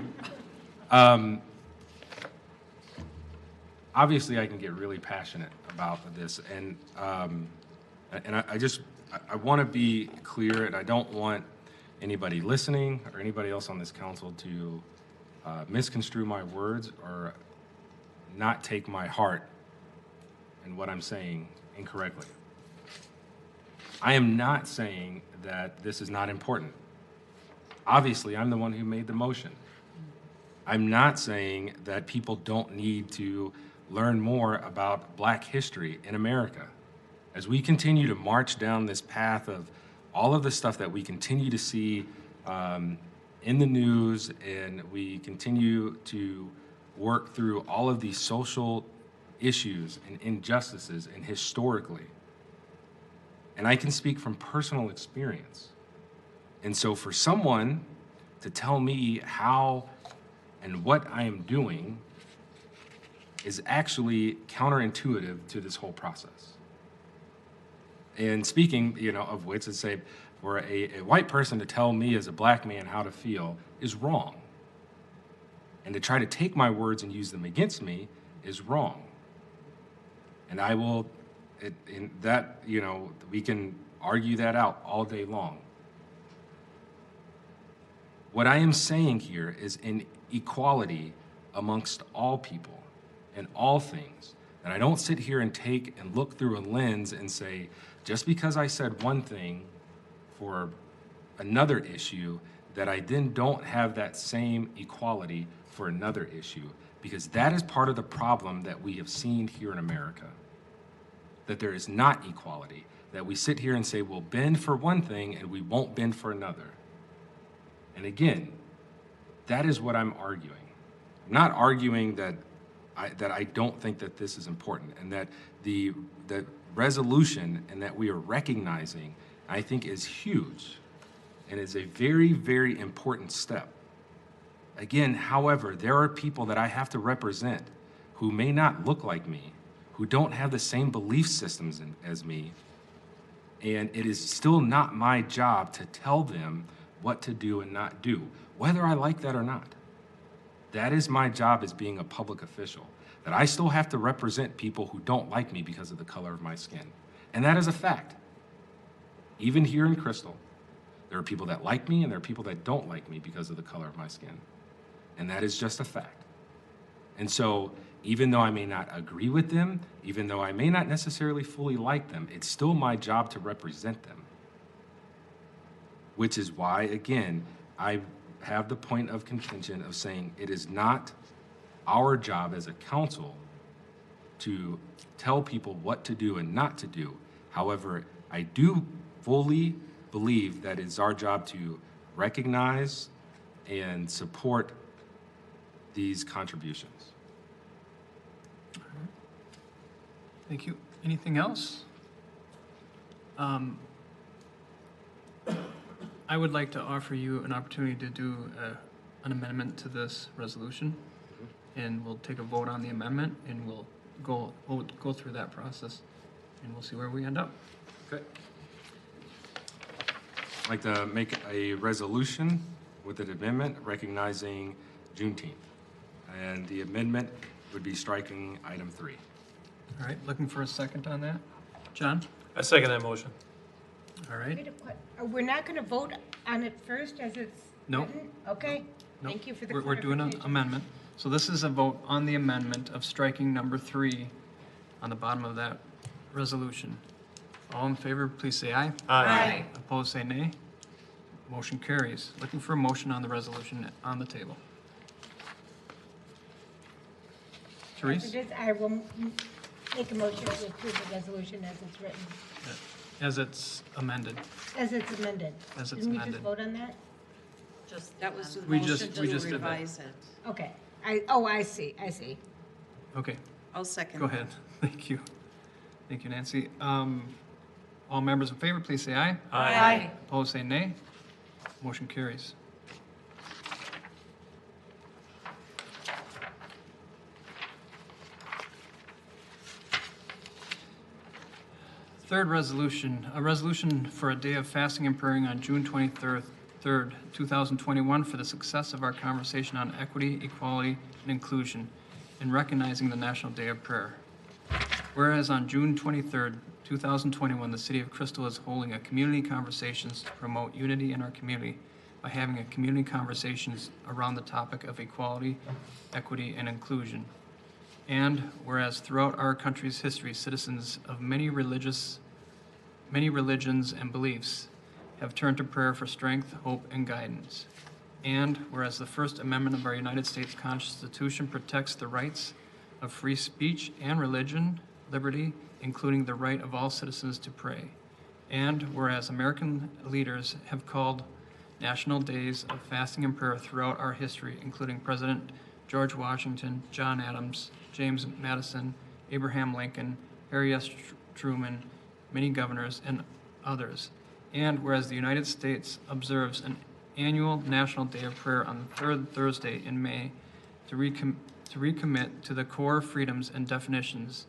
obviously I can get really passionate about this, and I want to be clear, and I don't want anybody listening or anybody else on this council to misconstrue my words or not take my heart and what I'm saying incorrectly. I am not saying that this is not important. Obviously, I'm the one who made the motion. I'm not saying that people don't need to learn more about Black history in America. As we continue to march down this path of all of the stuff that we continue to see in the news, and we continue to work through all of these social issues and injustices and historically. And I can speak from personal experience. And so for someone to tell me how and what I am doing is actually counterintuitive to this whole process. And speaking, of which, is say, for a white person to tell me as a Black man how to feel is wrong. And to try to take my words and use them against me is wrong. And I will, we can argue that out all day long. What I am saying here is an equality amongst all people and all things. And I don't sit here and take and look through a lens and say, just because I said one thing for another issue, that I then don't have that same equality for another issue, because that is part of the problem that we have seen here in America, that there is not equality, that we sit here and say we'll bend for one thing and we won't bend for another. And again, that is what I'm arguing. I'm not arguing that I don't think that this is important, and that the resolution and that we are recognizing, I think, is huge and is a very, very important step. Again, however, there are people that I have to represent who may not look like me, who don't have the same belief systems as me, and it is still not my job to tell them what to do and not do, whether I like that or not. That is my job as being a public official, that I still have to represent people who don't like me because of the color of my skin. And that is a fact. Even here in Crystal, there are people that like me and there are people that don't like me because of the color of my skin. And that is just a fact. And so, even though I may not agree with them, even though I may not necessarily fully like them, it's still my job to represent them. Which is why, again, I have the point of contention of saying it is not our job as a council to tell people what to do and not to do. However, I do fully believe that it's our job to recognize and support these contributions. Thank you. Anything else? I would like to offer you an opportunity to do an amendment to this resolution, and we'll take a vote on the amendment, and we'll go through that process, and we'll see where we end up. Okay. I'd like to make a resolution with an amendment recognizing Juneteenth. And the amendment would be striking item 3. All right, looking for a second on that? John? I second that motion. All right. Wait a minute, we're not going to vote on it first as it's Nope. written? Okay, Nope. thank you for the We're doing an clarification. amendment. So this is a vote on the amendment of striking number 3 on the bottom of that resolution. All in favor, please say aye. Aye. Opposed, say nay. Motion carries. Looking for a motion on the resolution on the table. Therese? As it is, I will make a motion to approve the resolution as it's written, As it's amended. as it's amended. As it's Didn't we amended. just vote on that? Just That was the We motion just to did that. revise it. Okay. I see. Okay, I'll second. go ahead. Thank you. Thank you, Nancy. All members in favor, please say aye. Aye. Opposed, say nay. Motion carries. Third resolution, a resolution for a day of fasting and praying on June 23rd, 2021 for the success of our conversation on equity, equality, and inclusion in recognizing the National Day of Prayer. Whereas on June 23rd, 2021, the City of Crystal is holding a community conversations to promote unity in our community by having a community conversations around the topic of equality, equity, and inclusion. And whereas throughout our country's history, citizens of many religions and beliefs have turned to prayer for strength, hope, and guidance. And whereas the First Amendment of our United States Constitution protects the rights of free speech and religion, liberty, including the right of all citizens to pray. And whereas American leaders have called national days of fasting and prayer throughout our history, including President George Washington, John Adams, James Madison, Abraham Lincoln, Harry S. Truman, many governors, and others. And whereas the United States observes an annual National Day of Prayer on the third Thursday in May to recommit to the core freedoms and definitions,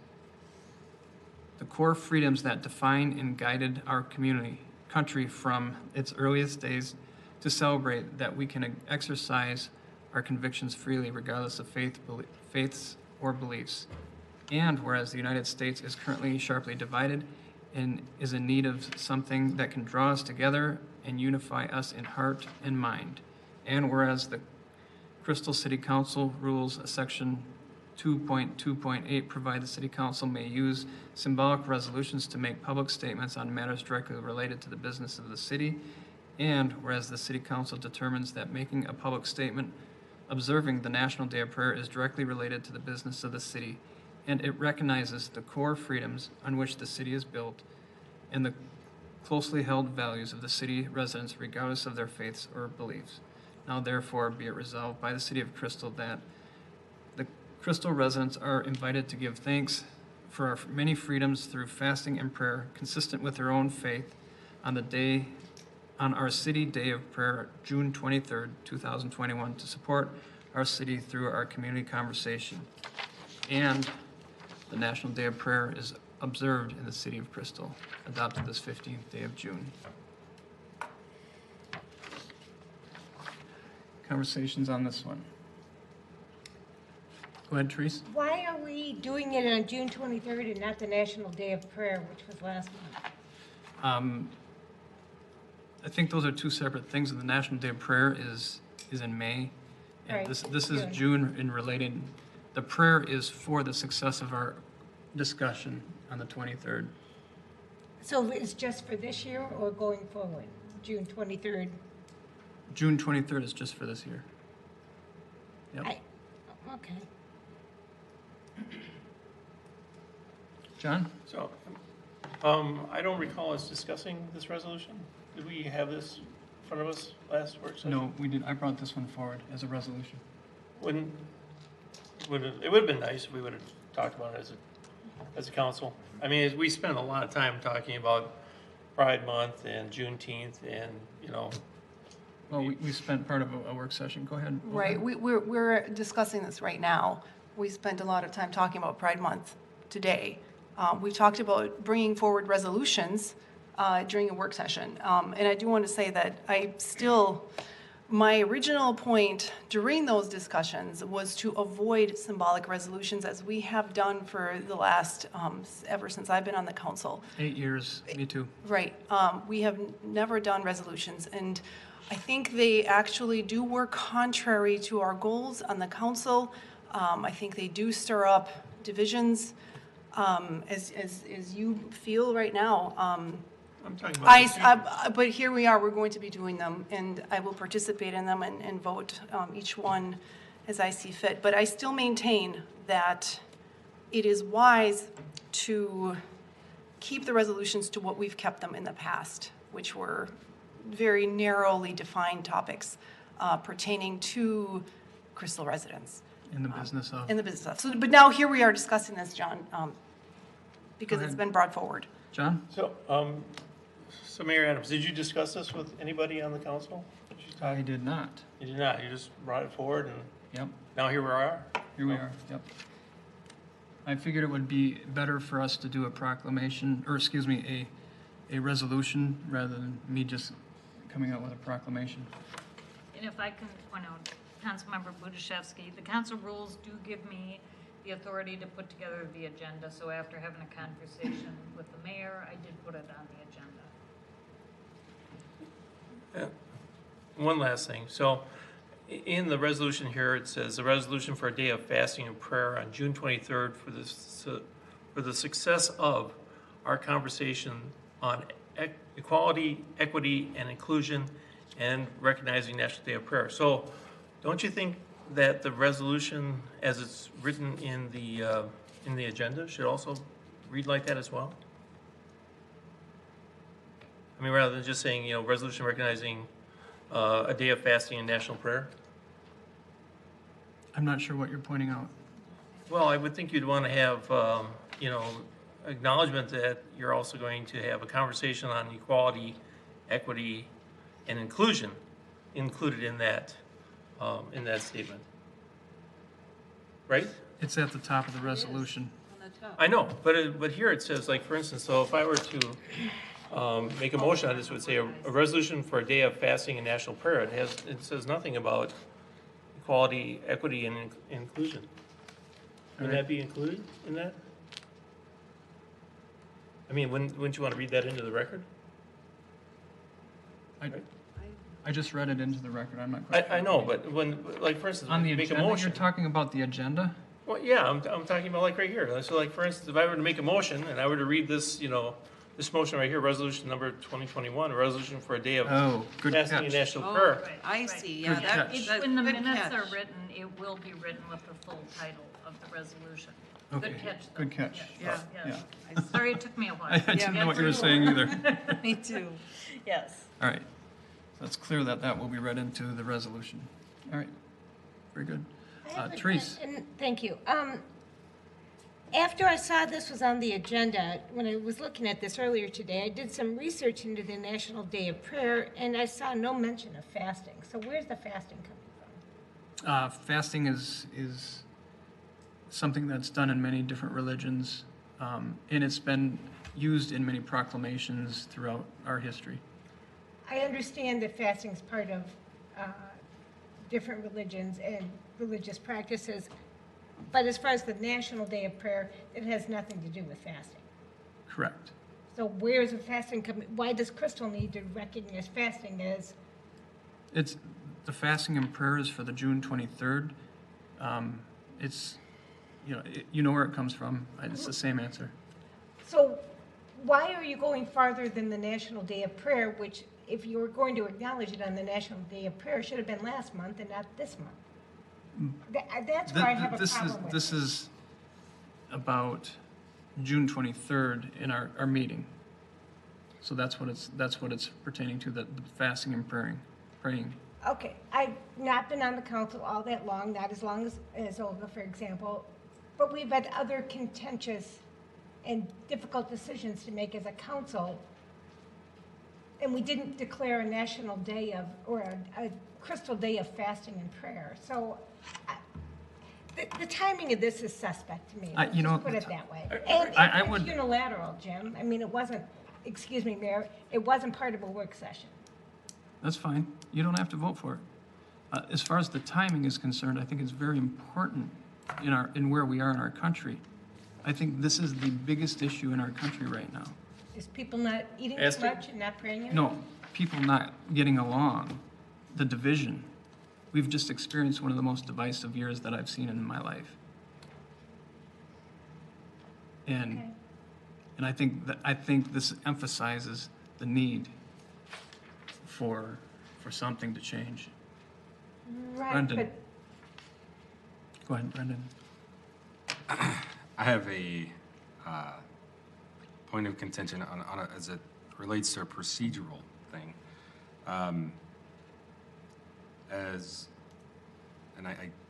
the core freedoms that define and guided our country from its earliest days, to celebrate that we can exercise our convictions freely regardless of faiths or beliefs. And whereas the United States is currently sharply divided and is in need of something that can draw us together and unify us in heart and mind. And whereas the Crystal City Council rules, section 2.2.8 provide the City Council may use symbolic resolutions to make public statements on matters directly related to the business of the city. And whereas the City Council determines that making a public statement observing the National Day of Prayer is directly related to the business of the city, and it recognizes the core freedoms on which the city is built and the closely held values of the city residents regardless of their faiths or beliefs. Now therefore be it resolved by the City of Crystal that the Crystal residents are invited to give thanks for our many freedoms through fasting and prayer consistent with their own faith on our City Day of Prayer, June 23rd, 2021, to support our city through our community conversation. And the National Day of Prayer is observed in the City of Crystal, adopted this 15th day of June. Conversations on this one. Go ahead, Therese. Why are we doing it on June 23rd and not the National Day of Prayer, which was last month? I think those are two separate things. The National Day of Prayer is in May. And Right, this is June. June in related. The prayer is for the success of our discussion on the 23rd. So it's just for this year or going forward? June 23rd? June 23rd is just for this year. Yep. Okay. John? So, I don't recall us discussing this resolution. Did we have this in front of us last work session? No, we did. I brought this one forward as a resolution. It would have been nice if we would have talked about it as a council. I mean, we spent a lot of time talking about Pride Month and Juneteenth and, Well, we spent part of a work session. Go ahead. Right, we're discussing this right now. We spent a lot of time talking about Pride Month today. We talked about bringing forward resolutions during a work session. And I do want to say that my original point during those discussions was to avoid symbolic resolutions as we have done for the last, ever since I've been on the council. 8 years, me too. Right. We have never done resolutions, and I think they actually do work contrary to our goals on the council. I think they do stir up divisions, as you feel right now. I'm talking about this year. But here we are, we're going to be doing them, and I will participate in them and vote each one as I see fit. But I still maintain that it is wise to keep the resolutions to what we've kept them in the past, which were very narrowly defined topics pertaining to Crystal residents. In the business of. In the business of. So, but now here we are discussing this, John, because Go it's ahead. been brought forward. John? So Mayor Adams, did you discuss this with anybody on the council? Did you talk- I did not. You did not, you just brought it forward and Yep, now here we are? here we are, yep. I figured it would be better for us to do a proclamation, or excuse me, a resolution rather than me just coming out with a proclamation. And if I can point out, Councilmember Budashevsky, the council rules do give me the authority to put together the agenda, so after having a conversation with the mayor, I did put it on the agenda. One last thing. So in the resolution here, it says, "The resolution for a day of fasting and prayer on June 23rd for the success of our conversation on equality, equity, and inclusion, and recognizing National Day of Prayer." So don't you think that the resolution, as it's written in the agenda, should also read like that as well? I mean, rather than just saying, you know, resolution recognizing a day of fasting and national prayer? I'm not sure what you're pointing out. Well, I would think you'd want to have, you know, acknowledgement that you're also going to have a conversation on equality, equity, and inclusion included in that statement. Right? It's at the top of the resolution. I know, but here it says, like, for instance, so if I were to make a motion on this, it would say a resolution for a day of fasting and national prayer. It says nothing about equality, equity, and inclusion. Would that be included in that? I mean, wouldn't you want to read that into the record? I just read it into the record, I'm not quite sure. I know, but when, like, for instance, On the when you make a agenda, you're motion. talking about the agenda? Well, yeah, I'm talking about like right here. So like, for instance, if I were to make a motion and I were to read this, you know, this motion right here, resolution number 2021, a resolution for a day of Oh, good fasting and catch. national prayer. Right, I right. see, yeah, Good that, catch. that, When the good minutes catch. are written, it will be written with the full title of the resolution. Okay, Good catch, though. good catch. Yes, Yeah. yes. Sorry, it took me a while. I didn't know what you were saying either. Me too. Yes. All right, so it's clear that that will be read into the resolution. All right, very good. I have a Therese? question. Thank you. After I saw this was on the agenda, when I was looking at this earlier today, I did some research into the National Day of Prayer, and I saw no mention of fasting. So where's the fasting coming from? Fasting is something that's done in many different religions, and it's been used in many proclamations throughout our history. I understand that fasting is part of different religions and religious practices, but as far as the National Day of Prayer, it has nothing to do with fasting. Correct. So where's the fasting coming? Why does Crystal need to recognize fasting as? It's, the fasting and prayer is for the June 23rd. It's, you know where it comes from. It's the same answer. So why are you going farther than the National Day of Prayer, which if you were going to acknowledge it on the National Day of Prayer, should have been last month and not this month? That's where I have a problem with This it. is about June 23rd in our meeting. So that's what it's pertaining to, the fasting and praying. Okay, I've not been on the council all that long, not as long as Olga, for example, but we've had other contentious and difficult decisions to make as a council, and we didn't declare a national day of, or a crystal day of fasting and prayer. So the timing of this is suspect to me. Let's just put it that way. And I it's would- unilateral, Jim. I mean, it wasn't, excuse me, Mayor, it wasn't part of a work session. That's fine. You don't have to vote for it. As far as the timing is concerned, I think it's very important in where we are in our country. I think this is the biggest issue in our country right now. Is people not eating too Esther? much and not praying enough? No, people not getting along, the division. We've just experienced one of the most divisive years that I've seen in my life. And Okay. and I think this emphasizes the need for something to change. Right, Brendan. but Go ahead, Brendan. I have a point of contention as it relates to a procedural thing. I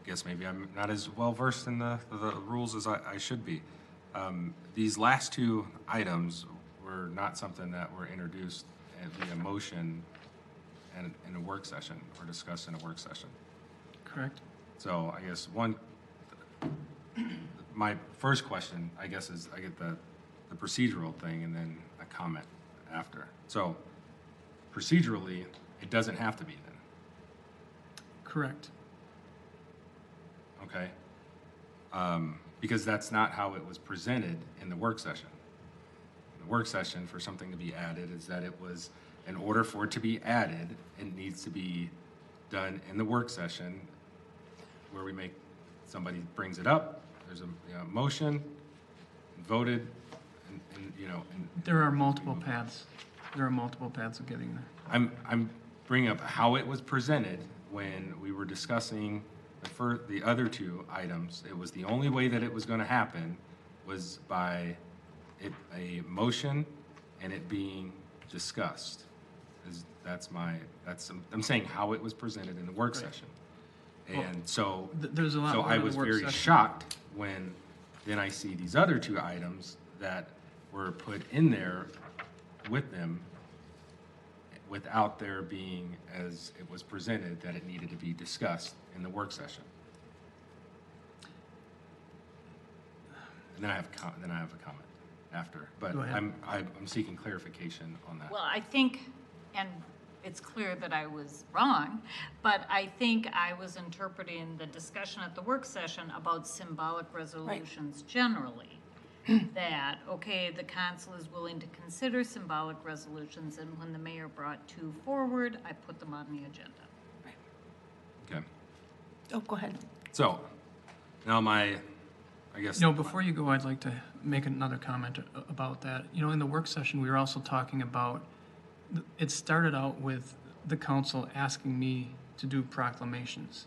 guess maybe I'm not as well versed in the rules as I should be. These last two items were not something that were introduced via motion and in a work session or discussed in a work session. Correct. So I guess my first question, I guess, is I get the procedural thing and then a comment after. So procedurally, it doesn't have to be then, Correct. okay? Because that's not how it was presented in the work session. The work session for something to be added is that it was, in order for it to be added, it needs to be done in the work session where somebody brings it up, there's a motion, voted, and There are multiple paths. There are multiple paths of getting there. I'm bringing up how it was presented when we were discussing the other two items. It was the only way that it was going to happen was by a motion and it being discussed. I'm saying how it was presented in the work session. And so, There's a lot so more I to the was work very session. shocked when then I see these other two items that were put in there with them without there being, as it was presented, that it needed to be discussed in the work session. And then I have a comment after, but Go ahead. I'm seeking clarification on that. Well, I think, and it's clear that I was wrong, but I think I was interpreting the discussion at the work session about symbolic resolutions generally. That, okay, the council is willing to consider symbolic resolutions, and when the mayor brought two forward, I put them on the agenda. Okay. Oh, go ahead. So, now I guess. No, before you go, I'd like to make another comment about that. In the work session, we were also talking about, it started out with the council asking me to do proclamations.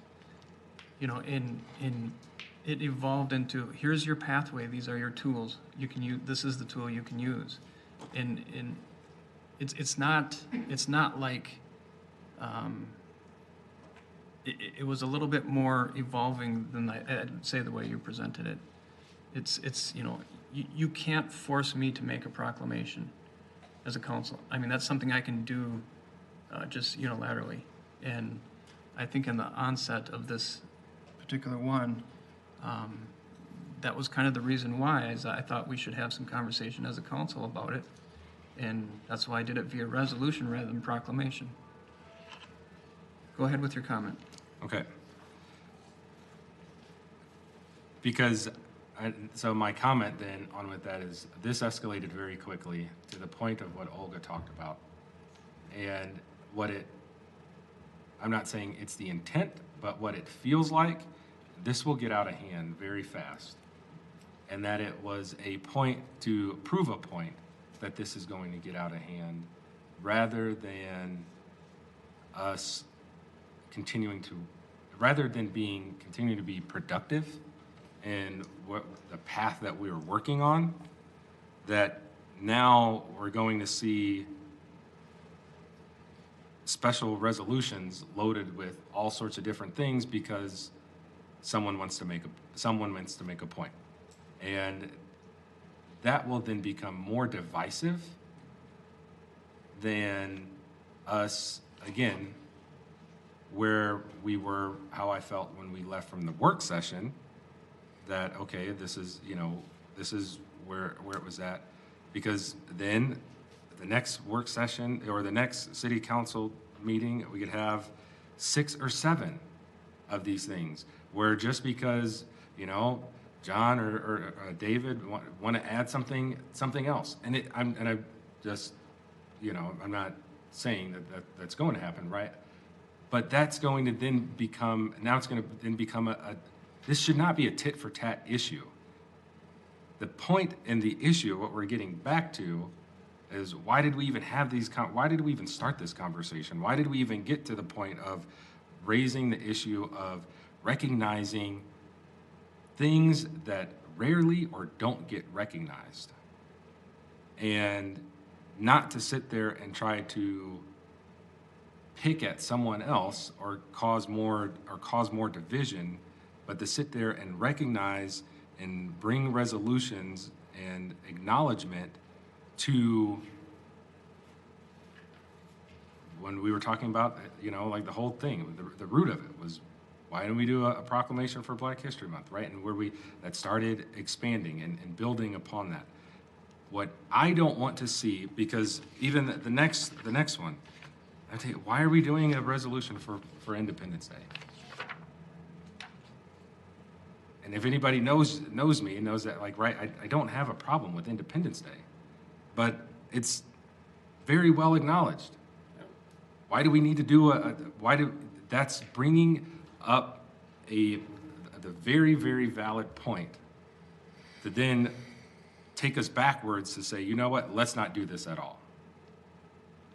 It evolved into, here's your pathway, these are your tools, you can use, this is the tool you can use. And it's not like, it was a little bit more evolving than I'd say the way you presented it. It's you can't force me to make a proclamation as a council. I mean, that's something I can do just unilaterally. And I think in the onset of this particular one, that was kind of the reason why, is I thought we should have some conversation as a council about it. And that's why I did it via resolution rather than proclamation. Go ahead with your comment. Okay. Because, so my comment then on with that is, this escalated very quickly to the point of what Olga talked about. And I'm not saying it's the intent, but what it feels like, this will get out of hand very fast. And that it was a point to prove a point that this is going to get out of hand, rather than us continuing to be productive in what the path that we were working on, that now we're going to see special resolutions loaded with all sorts of different things because someone wants to make a point. And that will then become more divisive than us, again, where we were, how I felt when we left from the work session, that, okay, this is where it was at. Because then the next work session or the next city council meeting, we could have 6 or 7 of these things, where just because, John or David want to add something else. And I'm just, I'm not saying that's going to happen, right? But that's going to then become, this should not be a tit for tat issue. The point and the issue, what we're getting back to, is why did we even start this conversation? Why did we even get to the point of raising the issue of recognizing things that rarely or don't get recognized. And not to sit there and try to pick at someone else or cause more division, but to sit there and recognize and bring resolutions and acknowledgement to when we were talking about, like the whole thing, the root of it was, why didn't we do a proclamation for Black History Month, right? And that started expanding and building upon that. What I don't want to see, because even the next one, I tell you, why are we doing a resolution for Independence Day? And if anybody knows me and knows that, like, right, I don't have a problem with Independence Day, but it's very well acknowledged. Why do we need to do that's bringing up the very, very valid point to then take us backwards to say, you know what, let's not do this at all,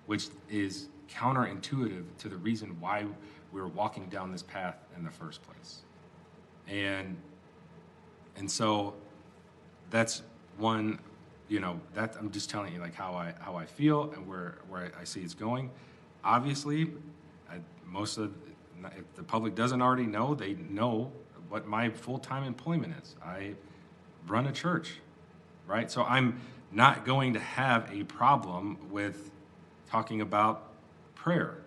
which is counterintuitive to the reason why we're walking down this path in the first place. And so that's one, that I'm just telling you like how I feel and where I see it's going. Obviously, if the public doesn't already know, they know what my full-time employment is. I run a church, right? So I'm not going to have a problem with talking about prayer.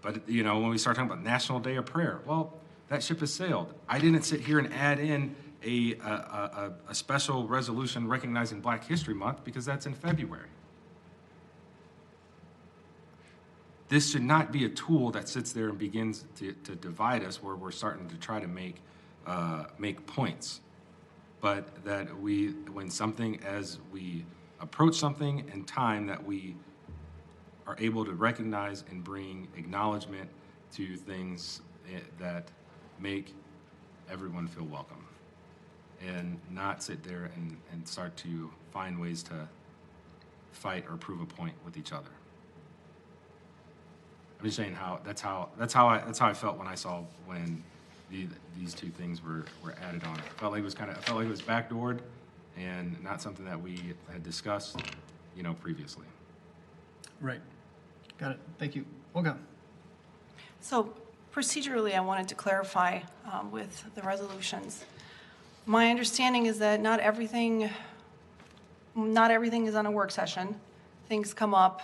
But, when we start talking about National Day of Prayer, well, that ship has sailed. I didn't sit here and add in a special resolution recognizing Black History Month because that's in February. This should not be a tool that sits there and begins to divide us where we're starting to try to make points. But that as we approach something in time, that we are able to recognize and bring acknowledgement to things that make everyone feel welcome, and not sit there and start to find ways to fight or prove a point with each other. I'm just saying that's how I felt when I saw when these two things were added on. I felt like it was backdoored and not something that we had discussed, previously. Right. Got it. Thank you. Olga. So procedurally, I wanted to clarify with the resolutions. My understanding is that not everything is on a work session. Things come up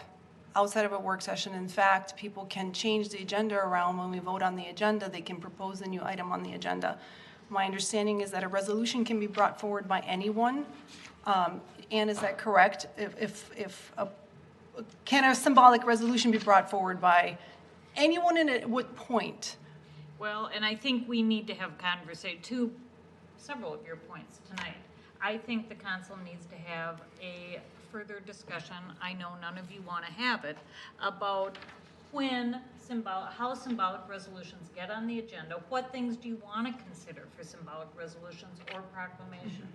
outside of a work session. In fact, people can change the agenda around when we vote on the agenda. They can propose a new item on the agenda. My understanding is that a resolution can be brought forward by anyone. Ann, is that correct? Can a symbolic resolution be brought forward by anyone and at what point? Well, and I think we need to have several of your points tonight. I think the council needs to have a further discussion, I know none of you want to have it, about how symbolic resolutions get on the agenda. What things do you want to consider for symbolic resolutions or proclamations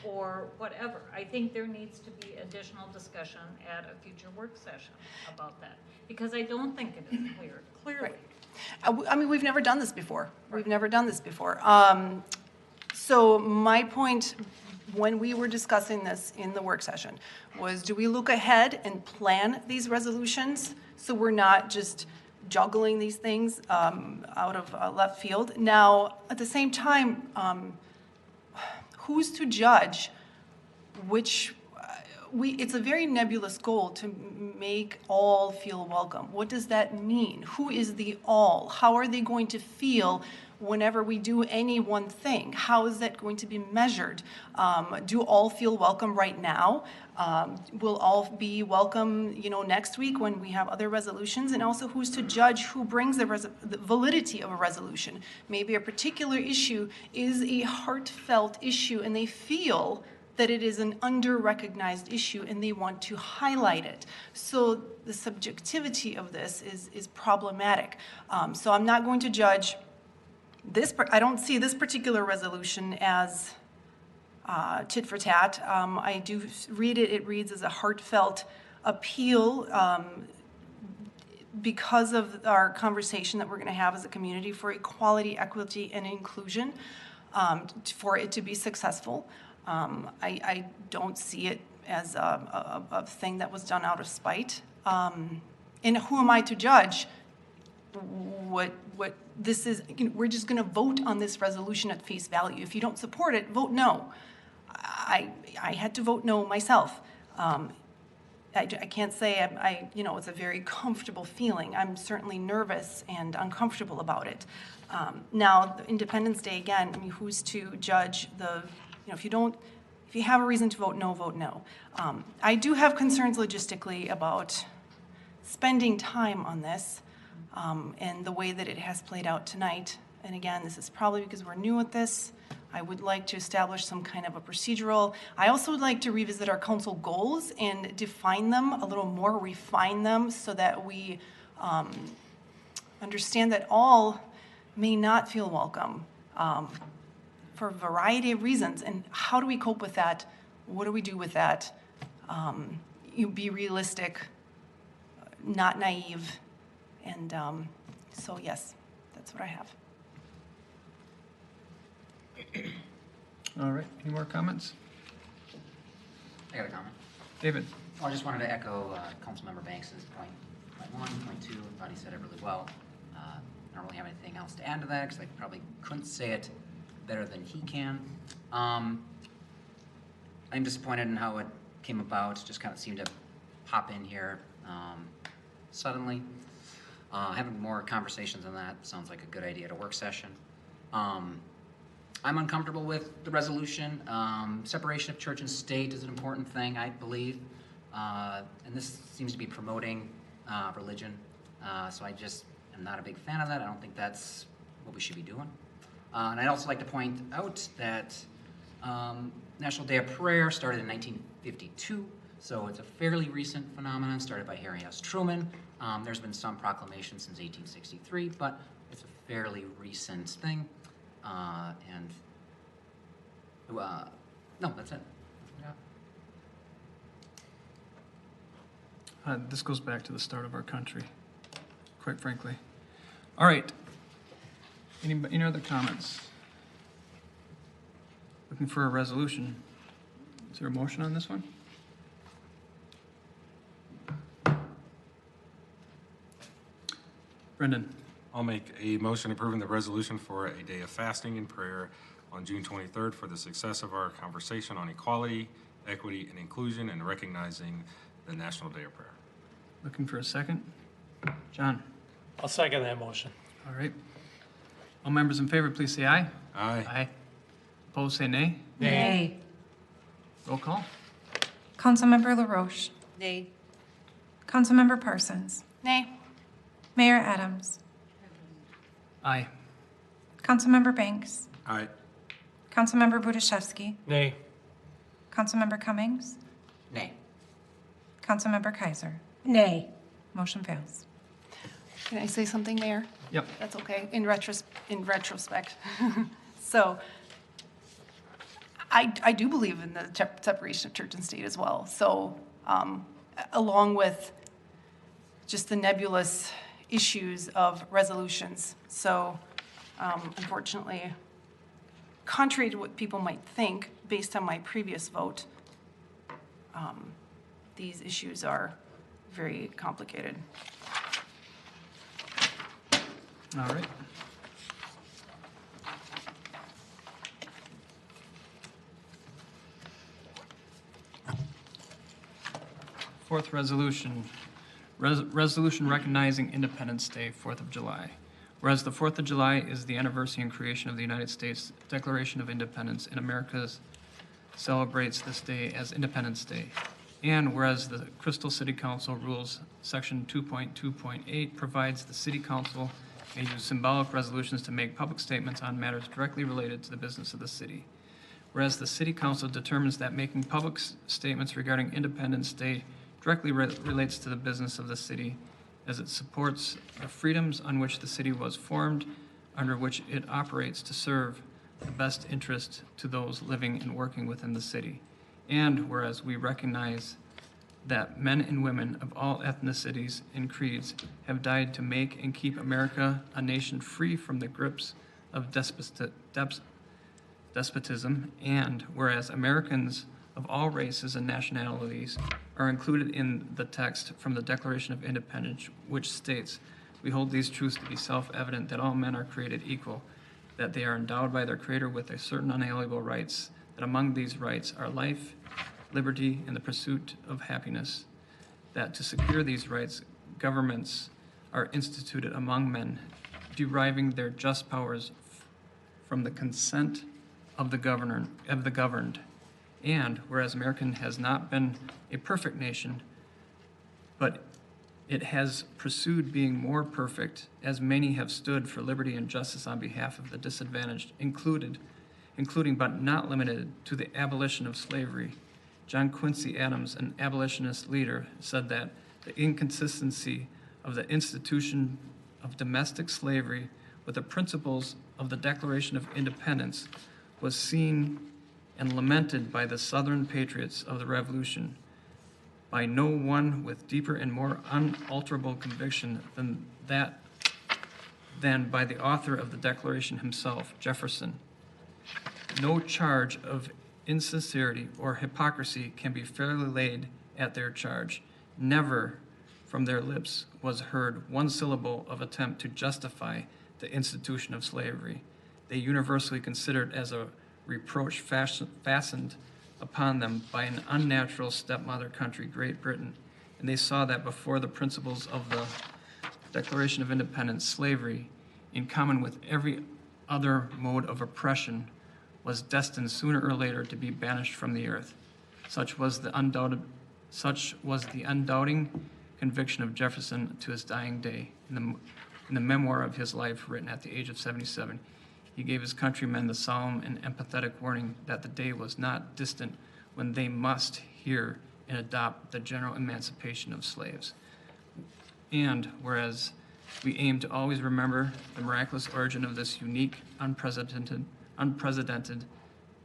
or whatever? I think there needs to be additional discussion at a future work session about that, because I don't think it is clearly. Right. I mean, we've never done this before. We've never done this before. So my point when we were discussing this in the work session was, do we look ahead and plan these resolutions so we're not just juggling these things out of left field? Now, at the same time, who's to judge which? It's a very nebulous goal to make all feel welcome. What does that mean? Who is the all? How are they going to feel whenever we do any one thing? How is that going to be measured? Do all feel welcome right now? Will all be welcome, next week when we have other resolutions? And also, who's to judge who brings the validity of a resolution? Maybe a particular issue is a heartfelt issue, and they feel that it is an under-recognized issue and they want to highlight it. So the subjectivity of this is problematic. So I'm not going to judge this. I don't see this particular resolution as tit for tat. I do read it. It reads as a heartfelt appeal because of our conversation that we're going to have as a community for equality, equity, and inclusion, for it to be successful. I don't see it as a thing that was done out of spite. And who am I to judge what this is? We're just going to vote on this resolution at face value. If you don't support it, vote no. I had to vote no myself. I can't say it's a very comfortable feeling. I'm certainly nervous and uncomfortable about it. Now, Independence Day, again, I mean, who's to judge if you have a reason to vote no, vote no. I do have concerns logistically about spending time on this and the way that it has played out tonight. And again, this is probably because we're new at this. I would like to establish some kind of a procedural. I also would like to revisit our council goals and define them a little more, refine them so that we understand that all may not feel welcome for a variety of reasons. And how do we cope with that? What do we do with that? Be realistic, not naive. And so, yes, that's what I have. All right, any more comments? I got a comment. David? Well, I just wanted to echo Councilmember Banks' point 1, point 2. I thought he said it really well. I don't really have anything else to add to that because I probably couldn't say it better than he can. I'm disappointed in how it came about. Just kind of seemed to pop in here suddenly. Having more conversations on that sounds like a good idea at a work session. I'm uncomfortable with the resolution. Separation of church and state is an important thing, I believe. And this seems to be promoting religion. So I just am not a big fan of that. I don't think that's what we should be doing. And I'd also like to point out that National Day of Prayer started in 1952. So it's a fairly recent phenomenon, started by Harry S. Truman. There's been some proclamations since 1863, but it's a fairly recent thing. No, that's it. Yeah. This goes back to the start of our country, quite frankly. All right. Any other comments? Looking for a resolution. Is there a motion on this one? Brendan? I'll make a motion approving the resolution for a day of fasting and prayer on June 23rd for the success of our conversation on equality, equity, and inclusion, and recognizing the National Day of Prayer. Looking for a second? John? I'll second that motion. All right. All members in favor, please say aye. Aye. Aye. Opposed, say nay. Nay. Roll call. Councilmember LaRoche, Nay. Councilmember Parsons, Nay. Mayor Adams, Aye. Councilmember Banks, Aye. Councilmember Budaszewski, Nay. Councilmember Cummings, Nay. Councilmember Kaiser. Nay. Motion fails. Can I say something, Mayor? Yep. That's okay, in retrospect. So, I do believe in the separation of church and state as well. So, along with just the nebulous issues of resolutions. So, unfortunately, contrary to what people might think, based on my previous vote, these issues are very complicated. All right. Fourth resolution, resolution recognizing Independence Day, 4th of July. Whereas the 4th of July is the anniversary and creation of the United States Declaration of Independence, and America celebrates this day as Independence Day. And whereas the Crystal City Council rules section 2.2.8 provides the City Council may use symbolic resolutions to make public statements on matters directly related to the business of the city. Whereas the City Council determines that making public statements regarding Independence Day directly relates to the business of the city, as it supports the freedoms on which the city was formed, under which it operates to serve the best interest to those living and working within the city. And whereas we recognize that men and women of all ethnicities and creeds have died to make and keep America a nation free from the grips of despotism, and whereas Americans of all races and nationalities are included in the text from the Declaration of Independence, which states, "We hold these truths to be self-evident that all men are created equal, that they are endowed by their Creator with a certain unalienable rights, that among these rights are life, liberty, and the pursuit of happiness, that to secure these rights, governments are instituted among men, deriving their just powers from the consent of the governed. And whereas America has not been a perfect nation, but it has pursued being more perfect, as many have stood for liberty and justice on behalf of the disadvantaged, including but not limited to the abolition of slavery. John Quincy Adams, an abolitionist leader, said that the inconsistency of the institution of domestic slavery with the principles of the Declaration of Independence was seen and lamented by the Southern patriots of the Revolution, by no one with deeper and more unalterable conviction than by the author of the Declaration himself, Jefferson. No charge of insincerity or hypocrisy can be fairly laid at their charge. Never from their lips was heard one syllable of attempt to justify the institution of slavery. They universally considered as a reproach fastened upon them by an unnatural stepmother country, Great Britain, and they saw that before the principles of the Declaration of Independence, slavery, in common with every other mode of oppression, was destined sooner or later to be banished from the earth. Such was the undoubting conviction of Jefferson to his dying day. In the memoir of his life, written at the age of 77, he gave his countrymen the solemn and empathetic warning that the day was not distant when they must hear and adopt the general emancipation of slaves. And whereas we aim to always remember the miraculous origin of this unique, unprecedented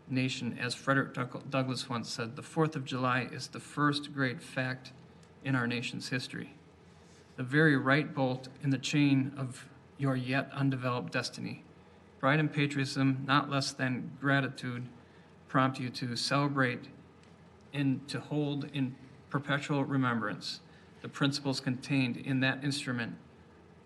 nation, as Frederick Douglass once said, the 4th of July is the first great fact in our nation's history. The very right bolt in the chain of your yet undeveloped destiny. Pride and patriotism, not less than gratitude, prompt you to celebrate and to hold in perpetual remembrance the principles contained in that instrument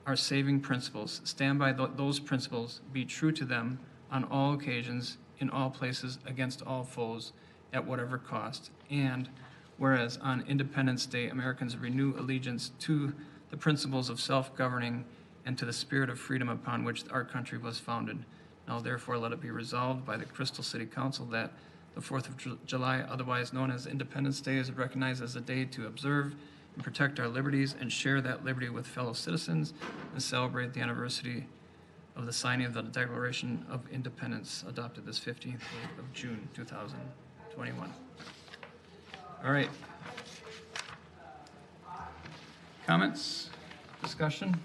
are saving principles. Stand by those principles, be true to them on all occasions, in all places, against all foes, at whatever cost. And whereas on Independence Day, Americans renew allegiance to the principles of self-governing and to the spirit of freedom upon which our country was founded. Now therefore let it be resolved by the Crystal City Council that the 4th of July, otherwise known as Independence Day, is recognized as a day to observe and protect our liberties and share that liberty with fellow citizens and celebrate the anniversary of the signing of the Declaration of Independence adopted this 15th day of June 2021. All right. Comments? Discussion?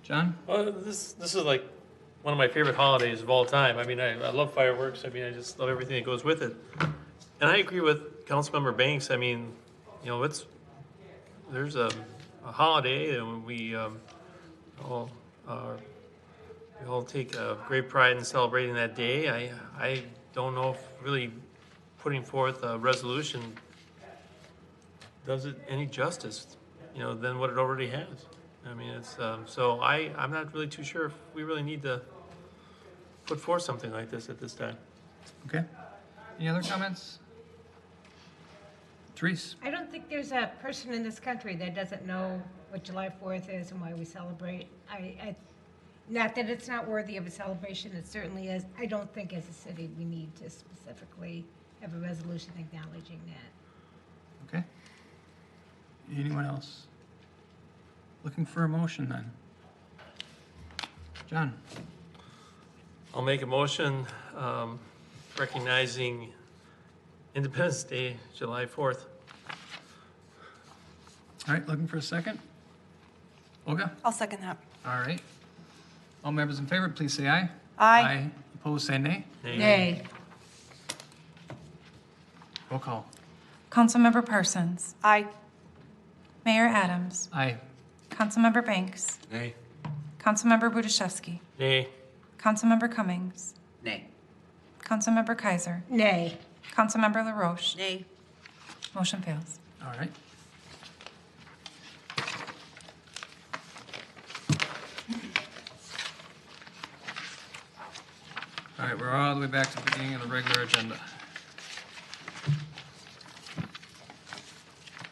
John? Well, this is like one of my favorite holidays of all time. I mean, I love fireworks. I mean, I just love everything that goes with it. And I agree with Councilmember Banks. I mean, you know, there's a holiday and we all take great pride in celebrating that day. I don't know if really putting forth a resolution does it any justice, you know, than what it already has. I mean, it's so I'm not really too sure if we really need to put forth something like this at this time. Okay. Any other comments? Therese? I don't think there's a person in this country that doesn't know what July 4th is and why we celebrate. Not that it's not worthy of a celebration, it certainly is. I don't think as a city we need to specifically have a resolution acknowledging that. Okay. Anyone else? Looking for a motion then? John? I'll make a motion recognizing Independence Day, July 4th. All right, looking for a second? Olga? I'll second that. All right. All members in favor, please say aye. Aye. Opposed, say nay. Nay. Roll call. Councilmember Parsons. Aye. Mayor Adams. Aye. Councilmember Banks. Nay. Councilmember Budiszewski. Nay. Councilmember Cummings. Nay. Councilmember Kaiser. Nay. Councilmember LaRoche. Nay. Motion fails. All right. All right, we're all the way back to the beginning of the regular agenda.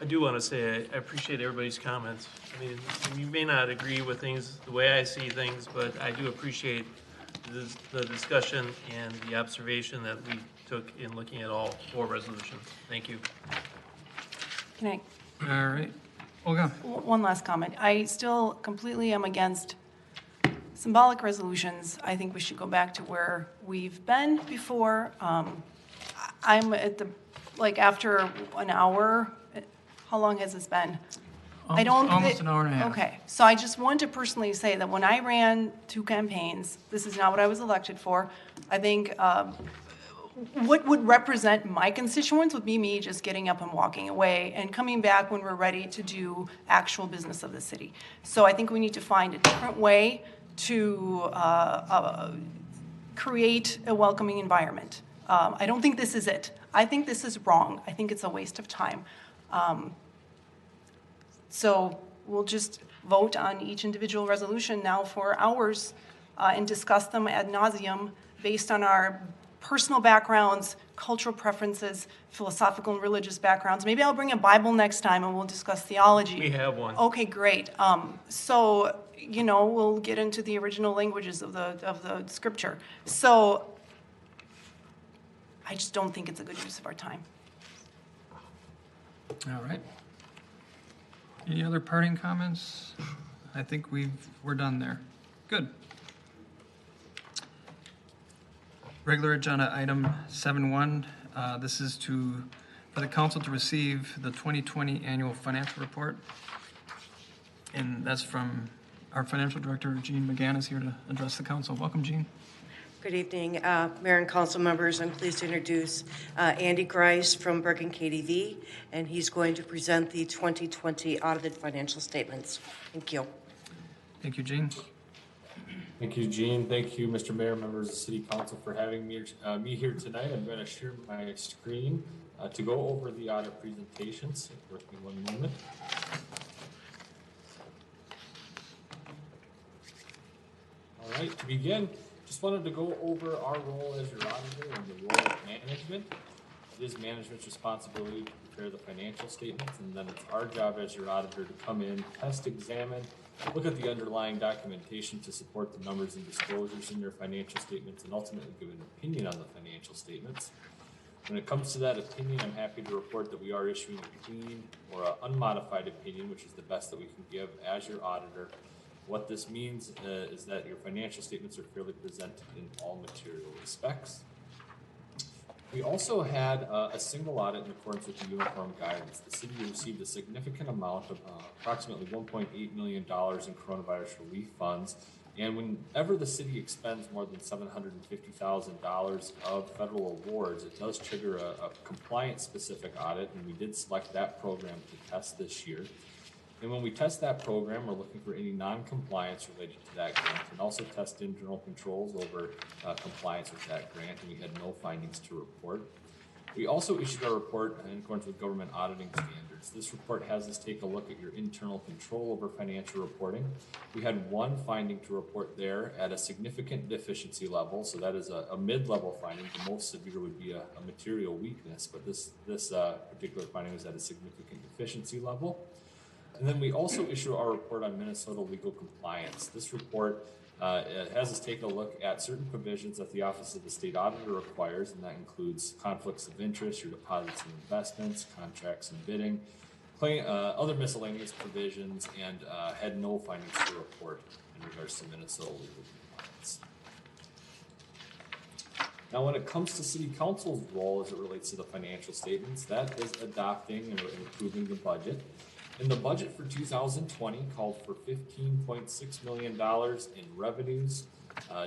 I do want to say I appreciate everybody's comments. I mean, you may not agree with things the way I see things, but I do appreciate the discussion and the observation that we took in looking at all 4 resolutions. Thank you. Can I All right. Olga? One last comment. I still completely am against symbolic resolutions. I think we should go back to where we've been before. I'm at the, like, after an hour, how long has this been? I don't. Almost an hour and a half. Okay, so I just want to personally say that when I ran 2 campaigns, this is not what I was elected for. I think what would represent my constituents would be me just getting up and walking away and coming back when we're ready to do actual business of the city. So I think we need to find a different way to create a welcoming environment. I don't think this is it. I think this is wrong. I think it's a waste of time. So we'll just vote on each individual resolution now for hours and discuss them ad nauseum based on our personal backgrounds, cultural preferences, philosophical and religious backgrounds. Maybe I'll bring a Bible next time and we'll discuss theology. We have one. Okay, great. So, you know, we'll get into the original languages of the scripture. So I just don't think it's a good use of our time. All right. Any other parting comments? I think we're done there. Good. Regular agenda item 7.1. This is for the council to receive the 2020 annual financial report. And that's from our financial director, Jean McGann, is here to address the council. Welcome, Jean. Good evening, Mayor and council members. I'm pleased to introduce Andy Grice from Bergen KDV, and he's going to present the 2020 audited financial statements. Thank you. Thank you, Jean. Thank you, Gene. Thank you, Mr. Mayor, members of the City Council, for having me here tonight. I'm going to share my screen to go over the audit presentations. Give me one moment. All right, to begin, just wanted to go over our role as your auditor and the role of management. It is management's responsibility to prepare the financial statements, and then it's our job as your auditor to come in, test, examine, look at the underlying documentation to support the numbers and disclosures in your financial statements, and ultimately give an opinion on the financial statements. When it comes to that opinion, I'm happy to report that we are issuing a clean or an unmodified opinion, which is the best that we can give as your auditor. What this means is that your financial statements are fairly presented in all material respects. We also had a single audit in accordance with the uniform guidance. The city received a significant amount of approximately $1.8 million in coronavirus relief funds. And whenever the city expends more than $750,000 of federal awards, it does trigger a compliance-specific audit, and we did select that program to test this year. And when we test that program, we're looking for any non-compliance related to that grant, and also test internal controls over compliance with that grant, and we had no findings to report. We also issued our report in accordance with government auditing standards. This report has us take a look at your internal control over financial reporting. We had one finding to report there at a significant deficiency level, so that is a mid-level finding. The most severe would be a material weakness, but this particular finding was at a significant deficiency level. And then we also issue our report on Minnesota legal compliance. This report has us take a look at certain provisions that the Office of the State Auditor requires, and that includes conflicts of interest, your deposits and investments, contracts and bidding, other miscellaneous provisions, and had no findings to report in regards to Minnesota legal compliance. Now, when it comes to City Council's role as it relates to the financial statements, that is adopting and approving the budget. And the budget for 2020 called for $15.6 million in revenues,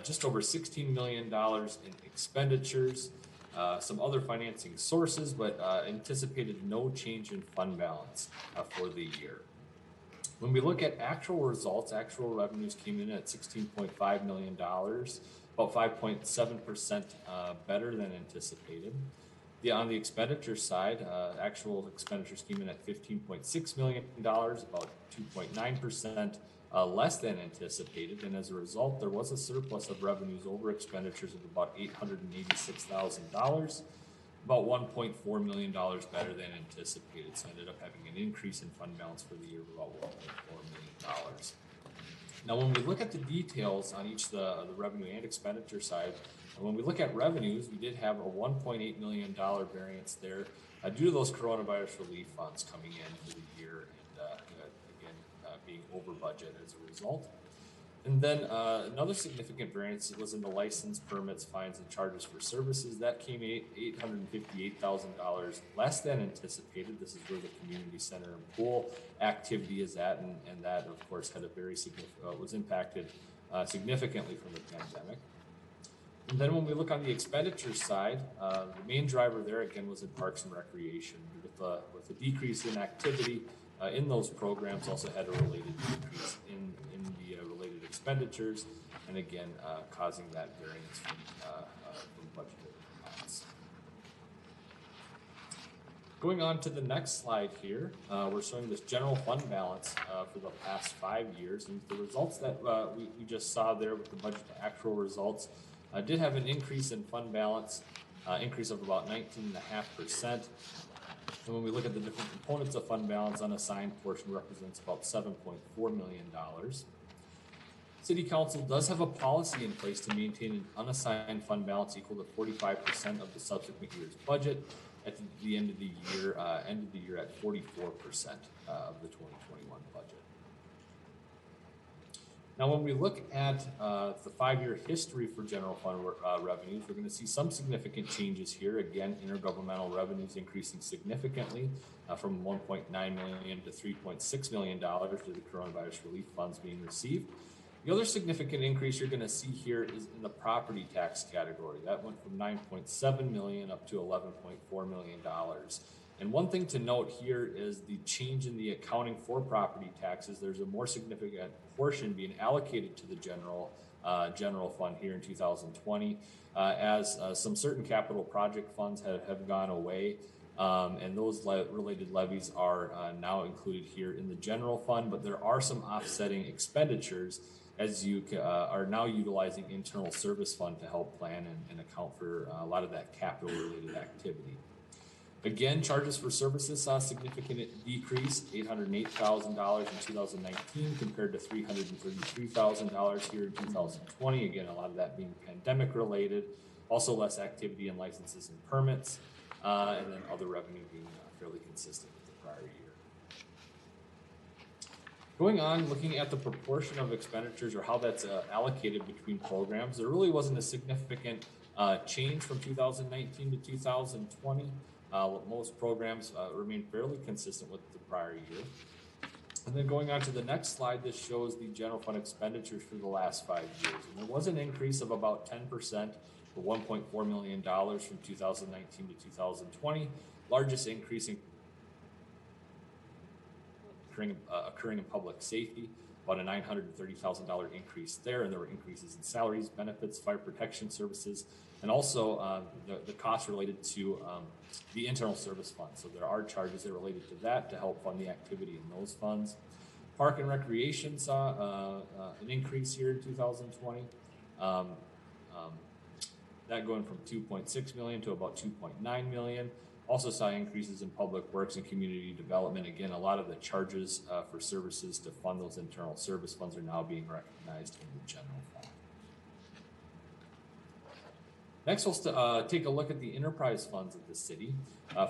just over $16 million in expenditures, some other financing sources, but anticipated no change in fund balance for the year. When we look at actual results, actual revenues came in at $16.5 million, about 5.7% better than anticipated. On the expenditure side, actual expenditures came in at $15.6 million, about 2.9% less than anticipated. And as a result, there was a surplus of revenues over expenditures of about $886,000, about $1.4 million better than anticipated. So I ended up having an increase in fund balance for the year of about $1.4 million. Now, when we look at the details on each the revenue and expenditure side, when we look at revenues, we did have a $1.8 million variance there due to those coronavirus relief funds coming in for the year and again being over budget as a result. And then another significant variance was in the license, permits, fines, and charges for services. That came $858,000 less than anticipated. This is where the community center and pool activity is at, and that, of course, had a very significant, was impacted significantly from the pandemic. And then when we look on the expenditure side, the main driver there, again, was in parks and recreation. With the decrease in activity in those programs, also had a related decrease in the related expenditures, and again, causing that variance from budgeted amounts. Going on to the next slide here, we're showing this general fund balance for the past 5 years, and the results that we just saw there with the budget to actual results did have an increase in fund balance, increase of about 19.5%. And when we look at the different components of fund balance, unassigned portion represents about $7.4 million. City Council does have a policy in place to maintain an unassigned fund balance equal to 45% of the subsequent year's budget. At the end of the year, ended the year at 44% of the 2021 budget. Now, when we look at the 5-year history for general fund revenues, we're going to see some significant changes here. Again, intergovernmental revenues increasing significantly from $1.9 million to $3.6 million due to the coronavirus relief funds being received. The other significant increase you're going to see here is in the property tax category. That went from $9.7 million up to $11.4 million. And one thing to note here is the change in the accounting for property taxes. There's a more significant portion being allocated to the general fund here in 2020 as some certain capital project funds have gone away. And those related levies are now included here in the general fund, but there are some offsetting expenditures as you are now utilizing internal service fund to help plan and account for a lot of that capital related activity. Again, charges for services saw a significant decrease, $808,000 in 2019 compared to $333,000 here in 2020. Again, a lot of that being pandemic related, also less activity in licenses and permits, and then other revenue being fairly consistent with the prior year. Going on, looking at the proportion of expenditures or how that's allocated between programs, there really wasn't a significant change from 2019 to 2020. Most programs remain fairly consistent with the prior year. And then going on to the next slide, this shows the general fund expenditures for the last 5 years. And there was an increase of about 10% or $1.4 million from 2019 to 2020. Largest increase occurring in public safety, about a $930,000 increase there. And there were increases in salaries, benefits, fire protection services, and also the costs related to the internal service fund. So there are charges that are related to that to help fund the activity in those funds. Park and recreation saw an increase here in 2020. That going from $2.6 million to about $2.9 million. Also saw increases in public works and community development. Again, a lot of the charges for services to fund those internal service funds are now being recognized in the general fund. Next, we'll take a look at the enterprise funds of the city.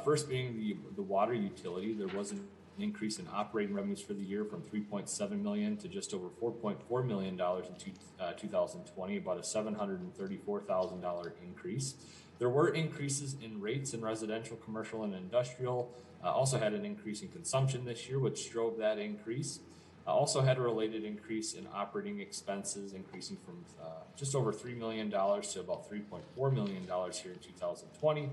First being the water utility. There was an increase in operating revenues for the year from $3.7 million to just over $4.4 million in 2020, about a $734,000 increase. There were increases in rates in residential, commercial, and industrial. Also had an increase in consumption this year, which drove that increase. Also had a related increase in operating expenses, increasing from just over $3 million to about $3.4 million here in 2020.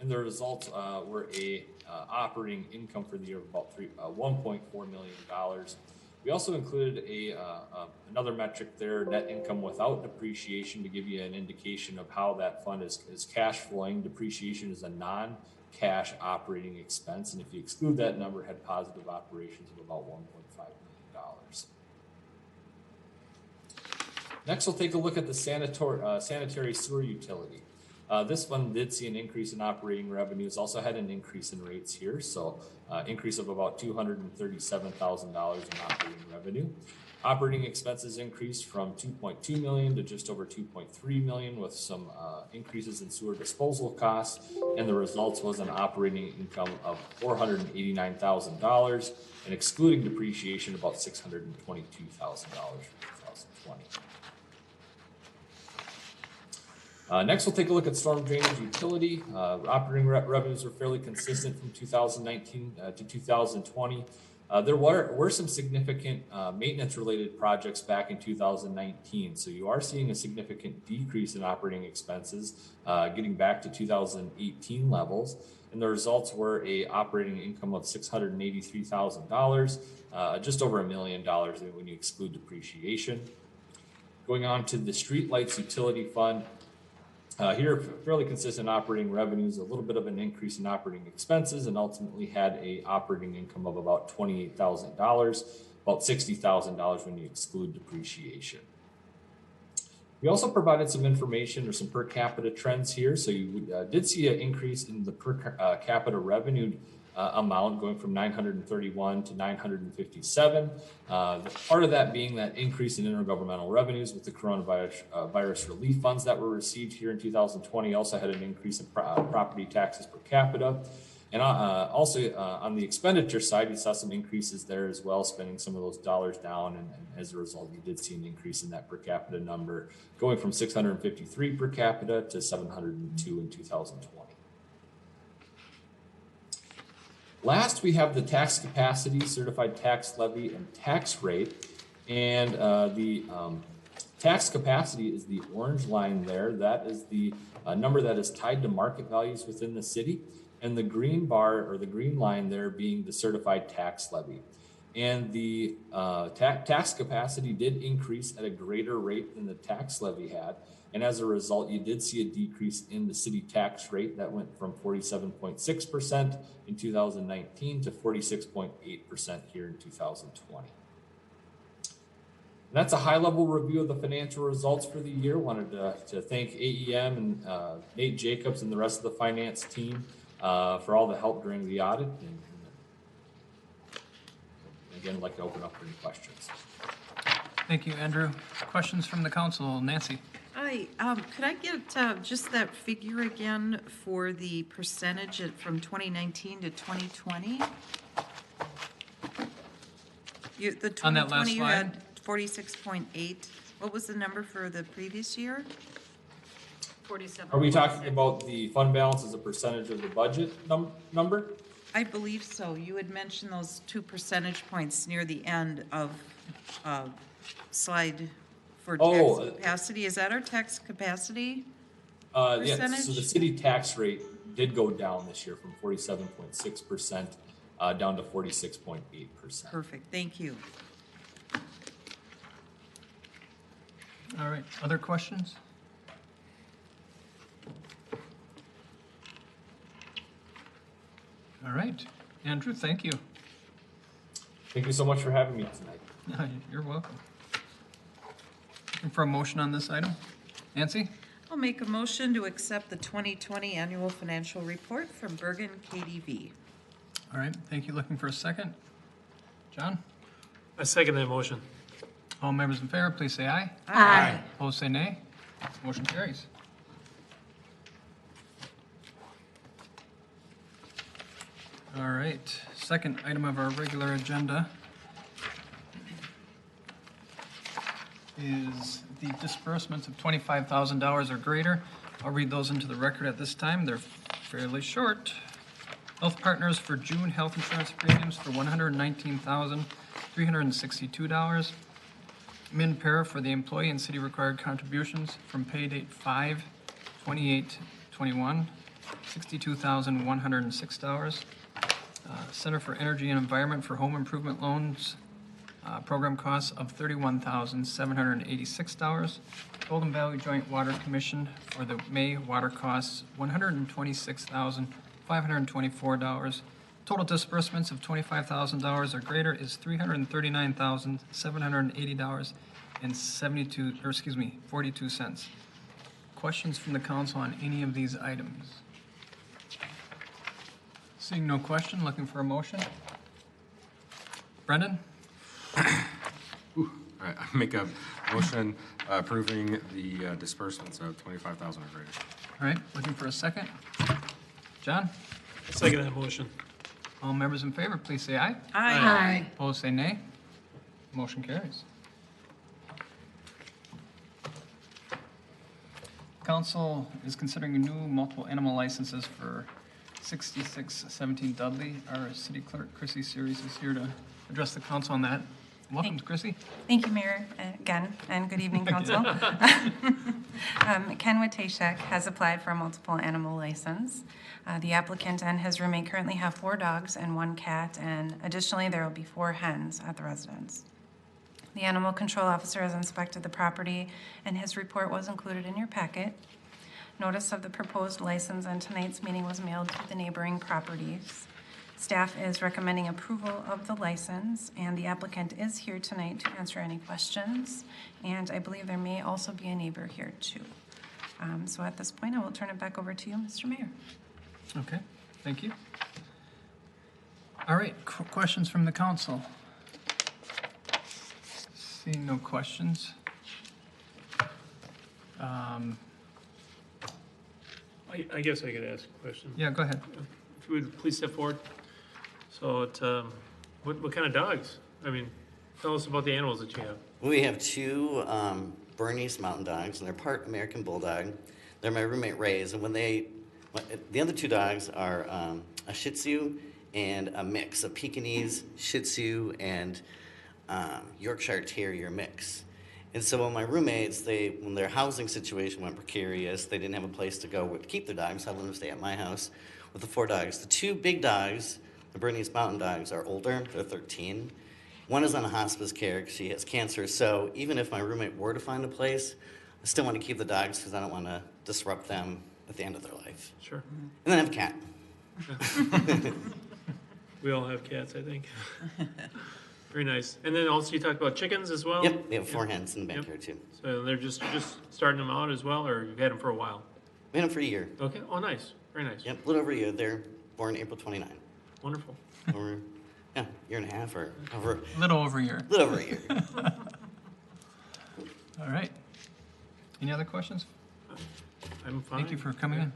And the results were a operating income for the year of about $1.4 million. We also included another metric there, net income without depreciation, to give you an indication of how that fund is cash flowing. Depreciation is a non-cash operating expense, and if you exclude that number, had positive operations of about $1.5 million. Next, we'll take a look at the sanitary sewer utility. This one did see an increase in operating revenues, also had an increase in rates here, so increase of about $237,000 in operating revenue. Operating expenses increased from $2.2 million to just over $2.3 million, with some increases in sewer disposal costs, and the results was an operating income of $489,000, and excluding depreciation, about $622,000 for 2020. Next, we'll take a look at storm drainage utility. Operating revenues were fairly consistent from 2019 to 2020. There were some significant maintenance-related projects back in 2019, so you are seeing a significant decrease in operating expenses, getting back to 2018 levels, and the results were a operating income of $683,000, just over $1 million when you exclude depreciation. Going on to the streetlights utility fund. Here, fairly consistent operating revenues, a little bit of an increase in operating expenses, and ultimately had a operating income of about $28,000, about $60,000 when you exclude depreciation. We also provided some information or some per capita trends here. So you did see an increase in the per capita revenue amount, going from 931 to 957. Part of that being that increase in intergovernmental revenues with the coronavirus virus relief funds that were received here in 2020. Also had an increase in property taxes per capita. And also on the expenditure side, you saw some increases there as well, spending some of those dollars down. And as a result, you did see an increase in that per capita number, going from 653 per capita to 702 in 2020. Last, we have the tax capacity, certified tax levy, and tax rate. And the tax capacity is the orange line there. That is the number that is tied to market values within the city. And the green bar, or the green line there, being the certified tax levy. And the tax capacity did increase at a greater rate than the tax levy had. And as a result, you did see a decrease in the city tax rate that went from 47.6% in 2019 to 46.8% here in 2020. And that's a high-level review of the financial results for the year. Wanted to thank AEM and Nate Jacobs and the rest of the finance team for all the help during the audit. And again, I'd like to open up for any questions. Thank you, Andrew. Questions from the council? Nancy? Hi, could I get just that figure again for the percentage from 2019 to 2020? The 2020 On that last you slide? had 46.8. What was the number for the previous year? 47. Are we talking about the fund balance as a percentage of the budget number? I believe so. You had mentioned those 2 percentage points near the end of slide for tax capacity. Is that our tax capacity Yes, percentage? so the city tax rate did go down this year from 47.6% down to 46.8%. Perfect, thank you. All right, other questions? All right, Andrew, thank you. Thank you so much for having me tonight. You're welcome. Looking for a motion on this item? Nancy? I'll make a motion to accept the 2020 annual financial report from Bergen KDV. All right, thank you. Looking for a second? John? I second that motion. All members in favor, please say aye. Aye. Opposed, say nay. Motion carries. All right, second item of our regular agenda is the disbursements of $25,000 or greater. I'll read those into the record at this time. They're fairly short. Health Partners for June health insurance premiums for $119,000 $362. Min para for the employee and city required contributions from pay date 5/28/21, $62,106. Center for Energy and Environment for Home Improvement Loans, program costs of $31,786. Golden Valley Joint Water Commission for the May water costs, $126,524. Total disbursements of $25,000 or greater is $339,780 and 42 cents. Questions from the council on any of these items? Seeing no question, looking for a motion. Brendan? All right, I make a motion approving the disbursements of 25,000 or greater. All right, looking for a second. John? Second that motion. All members in favor, please say aye. Aye. Opposed, say nay. Motion carries. Council is considering new multiple animal licenses for 6617 Dudley. Our city clerk, Chrissy Series, is here to address the council on that. Welcome, Chrissy. Thank you, Mayor, again, and good evening, council. Ken Watashek has applied for a multiple animal license. The applicant and his roommate currently have 4 dogs and 1 cat, and additionally, there will be 4 hens at the residence. The animal control officer has inspected the property, and his report was included in your packet. Notice of the proposed license and tonight's meeting was mailed to the neighboring properties. Staff is recommending approval of the license, and the applicant is here tonight to answer any questions. And I believe there may also be a neighbor here too. So at this point, I will turn it back over to you, Mr. Mayor. Okay, thank you. All right, questions from the council? Seeing no questions. I guess I could ask a question. Yeah, go ahead. If you would please step forward. So what kind of dogs? I mean, tell us about the animals that you have. We have 2 Bernese Mountain Dogs, and they're part American Bulldog. They're my roommate Ray's, and the other 2 dogs are a Shih Tzu and a mix, a Pekingese, Shih Tzu, and Yorkshire Terrier mix. And so when my roommates, when their housing situation went precarious, they didn't have a place to go to keep their dogs, so I let them stay at my house with the 4 dogs. The 2 big dogs, the Bernese Mountain Dogs, are older. They're 13. One is on a hospice care because she has cancer. So even if my roommate were to find a place, I still want to keep the dogs because I don't want to disrupt them at the end of their life. Sure. And then I have a cat. We all have cats, I think. Very nice. And then also you talked about chickens as well? Yep, we have 4 hens in the backyard too. So they're just starting them out as well, or you've had them for a while? We had them for a year. Okay. Oh, nice. Very nice. Yep, a little over a year. They're born April 29. Wonderful. Over, yeah, year and a half or over. A little over a year. A little over a year. All right. Any other questions? I'm fine. Thank you for coming in.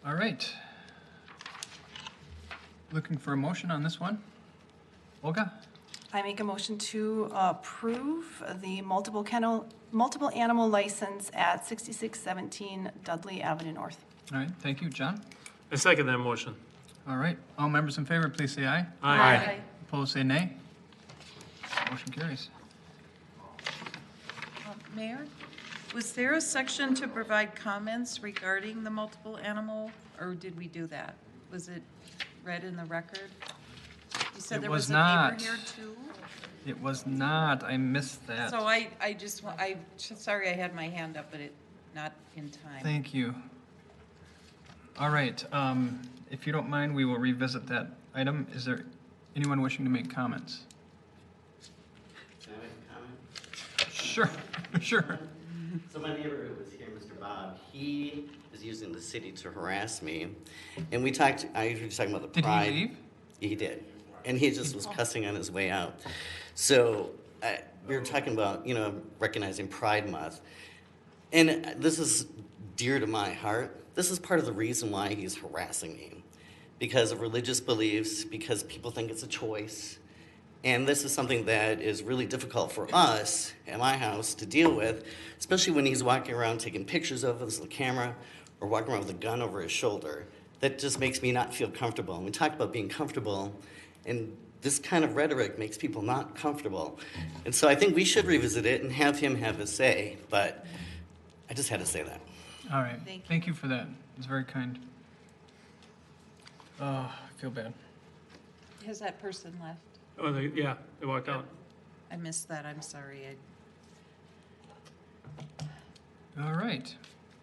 All right. Looking for a motion on this one? Olga? I make a motion to approve the multiple animal license at 6617 Dudley Avenue North. All right, thank you. John? I second that motion. All right, all members in favor, please say aye. Aye. Opposed, say nay. Motion carries. Mayor, was there a section to provide comments regarding the multiple animal, or did we do that? Was it read in the record? You said It there was was a neighbor not. here too? It was not, I missed that. So I'm sorry I had my hand up, but not in time. Thank you. All right, if you don't mind, we will revisit that item. Is there anyone wishing to make comments? Can I make a comment? Sure, sure. So my neighbor who was here, Mr. Bob, he is using the city to harass me. And I usually was talking about the pride. Did he leave? Yeah, he did. And he just was cussing on his way out. So we were talking about, recognizing Pride Month. And this is dear to my heart. This is part of the reason why he's harassing me. Because of religious beliefs, because people think it's a choice. And this is something that is really difficult for us at my house to deal with, especially when he's walking around taking pictures of us with the camera or walking around with a gun over his shoulder. that just makes me not feel comfortable. And we talk about being comfortable, and this kind of rhetoric makes people not comfortable. And so I think we should revisit it and have him have a say, but I just had to say that. All right. Thank you for that. It's very kind. Oh, I feel bad. Has that person left? Oh, yeah, they walked out. I missed that, I'm sorry. All right.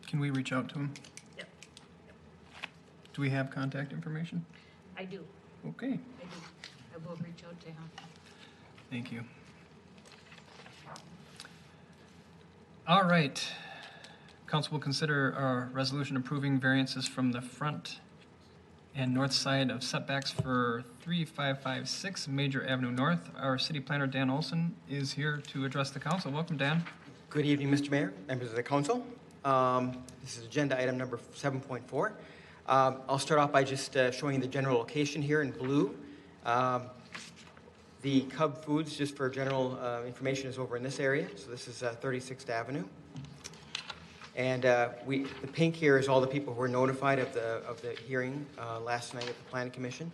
Can we reach out to him? Yep. Do we have contact information? I do. Okay. I do. I will reach out to him. Thank you. All right. Council will consider a resolution approving variances from the front and north side of setbacks for 3556 Major Avenue North. Our city planner, Dan Olson, is here to address the council. Welcome, Dan. Good evening, Mr. Mayor, members of the council. This is agenda item number 7.4. I'll start off by just showing you the general location here in blue. The Cub Foods, just for general information, is over in this area. So this is 36th Avenue. And the pink here is all the people who were notified of the hearing last night at the Planning Commission.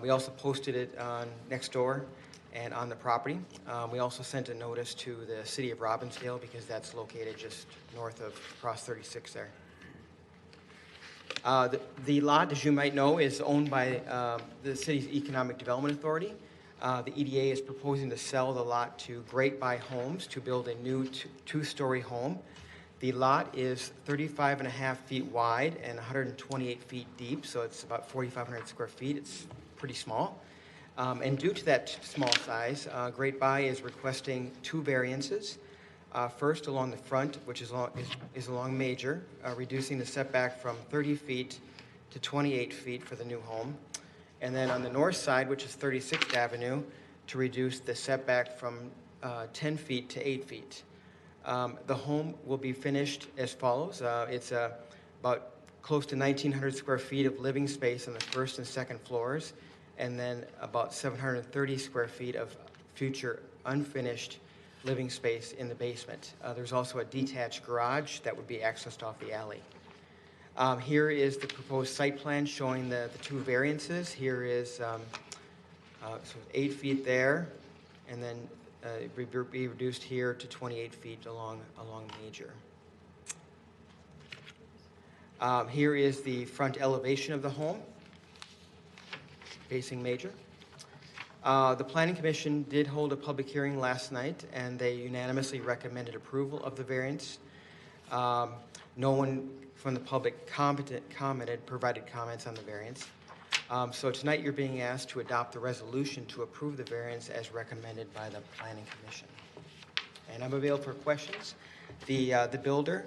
We also posted it on Nextdoor and on the property. We also sent a notice to the city of Robbinsdale because that's located just north of across 36 there. The lot, as you might know, is owned by the city's Economic Development Authority. The EDA is proposing to sell the lot to Great Buy Homes to build a new two-story home. The lot is 35 and a half feet wide and 128 feet deep, so it's about 4,500 square feet. It's pretty small. And due to that small size, Great Buy is requesting two variances. First, along the front, which is along Major, reducing the setback from 30 feet to 28 feet for the new home. And then on the north side, which is 36th Avenue, to reduce the setback from 10 feet to 8 feet. The home will be finished as follows. It's about close to 1,900 square feet of living space on the first and second floors, and then about 730 square feet of future unfinished living space in the basement. There's also a detached garage that would be accessed off the alley. Here is the proposed site plan showing the two variances. Here is so 8 feet there, and then be reduced here to 28 feet along Major. Here is the front elevation of the home, facing Major. The Planning Commission did hold a public hearing last night, and they unanimously recommended approval of the variance. No one from the public provided comments on the variance. So tonight you're being asked to adopt the resolution to approve the variance as recommended by the Planning Commission. And I'm available for questions. The builder,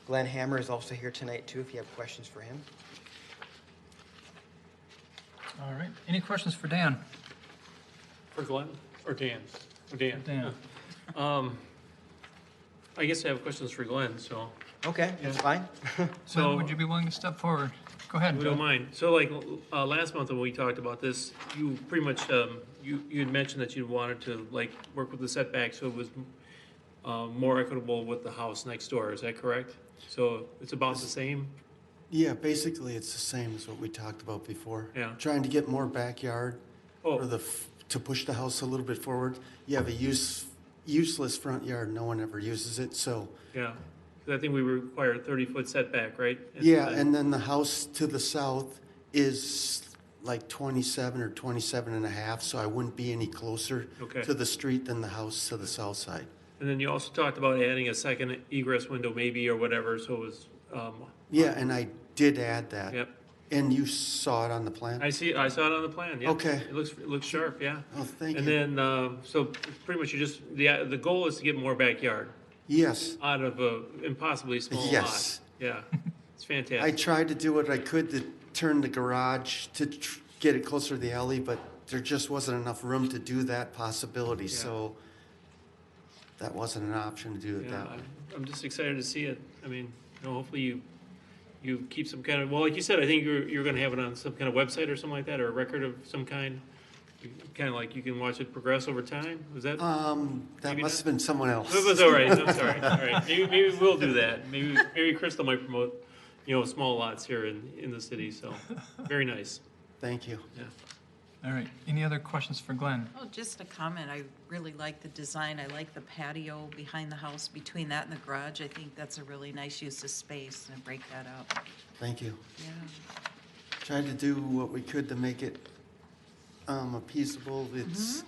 Glenn Hammer, is also here tonight too, if you have questions for him. All right. Any questions for Dan? For Glenn or Dan? Or Dan. Dan. I guess I have questions for Glenn, so. Okay, that's fine. So Glenn, would you be willing to step forward? Go ahead. We don't mind. So like, last month when we talked about this, you pretty much, you had mentioned that you wanted to like work with the setback so it was more equitable with the house next door. Is that correct? So it's about the same? Yeah, basically it's the same as what we talked about before. Yeah. Trying to get more backyard Oh. for to push the house a little bit forward. You have a useless front yard. No one ever uses it, so. Yeah. 'Cause I think we require a 30-foot setback, right? Yeah, and then the house to the south is like 27 or 27 and a half, so I wouldn't be any closer Okay. to the street than the house to the south side. And then you also talked about adding a second egress window maybe or whatever, so it was, Yeah, and I did add that. Yep. And you saw it on the plan? I saw it on the plan, yeah. Okay. It looks sharp, yeah. Oh, thank And you. then, so pretty much you just, the goal is to get more backyard Yes. out of a impossibly small lot. Yes. Yeah, it's I fantastic. tried to do what I could to turn the garage to get it closer to the alley, but there just wasn't enough room to do that possibility, so that wasn't an option to do it Yeah, that way. I'm just excited to see it. I mean, hopefully you keep some kind of, well, like you said, I think you're gonna have it on some kind of website or something like that, or a record of some kind. Kind of like you can watch it progress over time, was that? That Maybe must have been someone else. It was all right, I'm sorry, all right. Maybe we'll do that. Maybe Crystal might promote small lots here in the city, so very nice. Thank you. Yeah. All right, any other questions for Glenn? Oh, just a comment. I really like the design. I like the patio behind the house, between that and the garage. I think that's a really nice use of space and break that up. Thank you. Yeah. Tried to do what we could to make it appeasable. It's,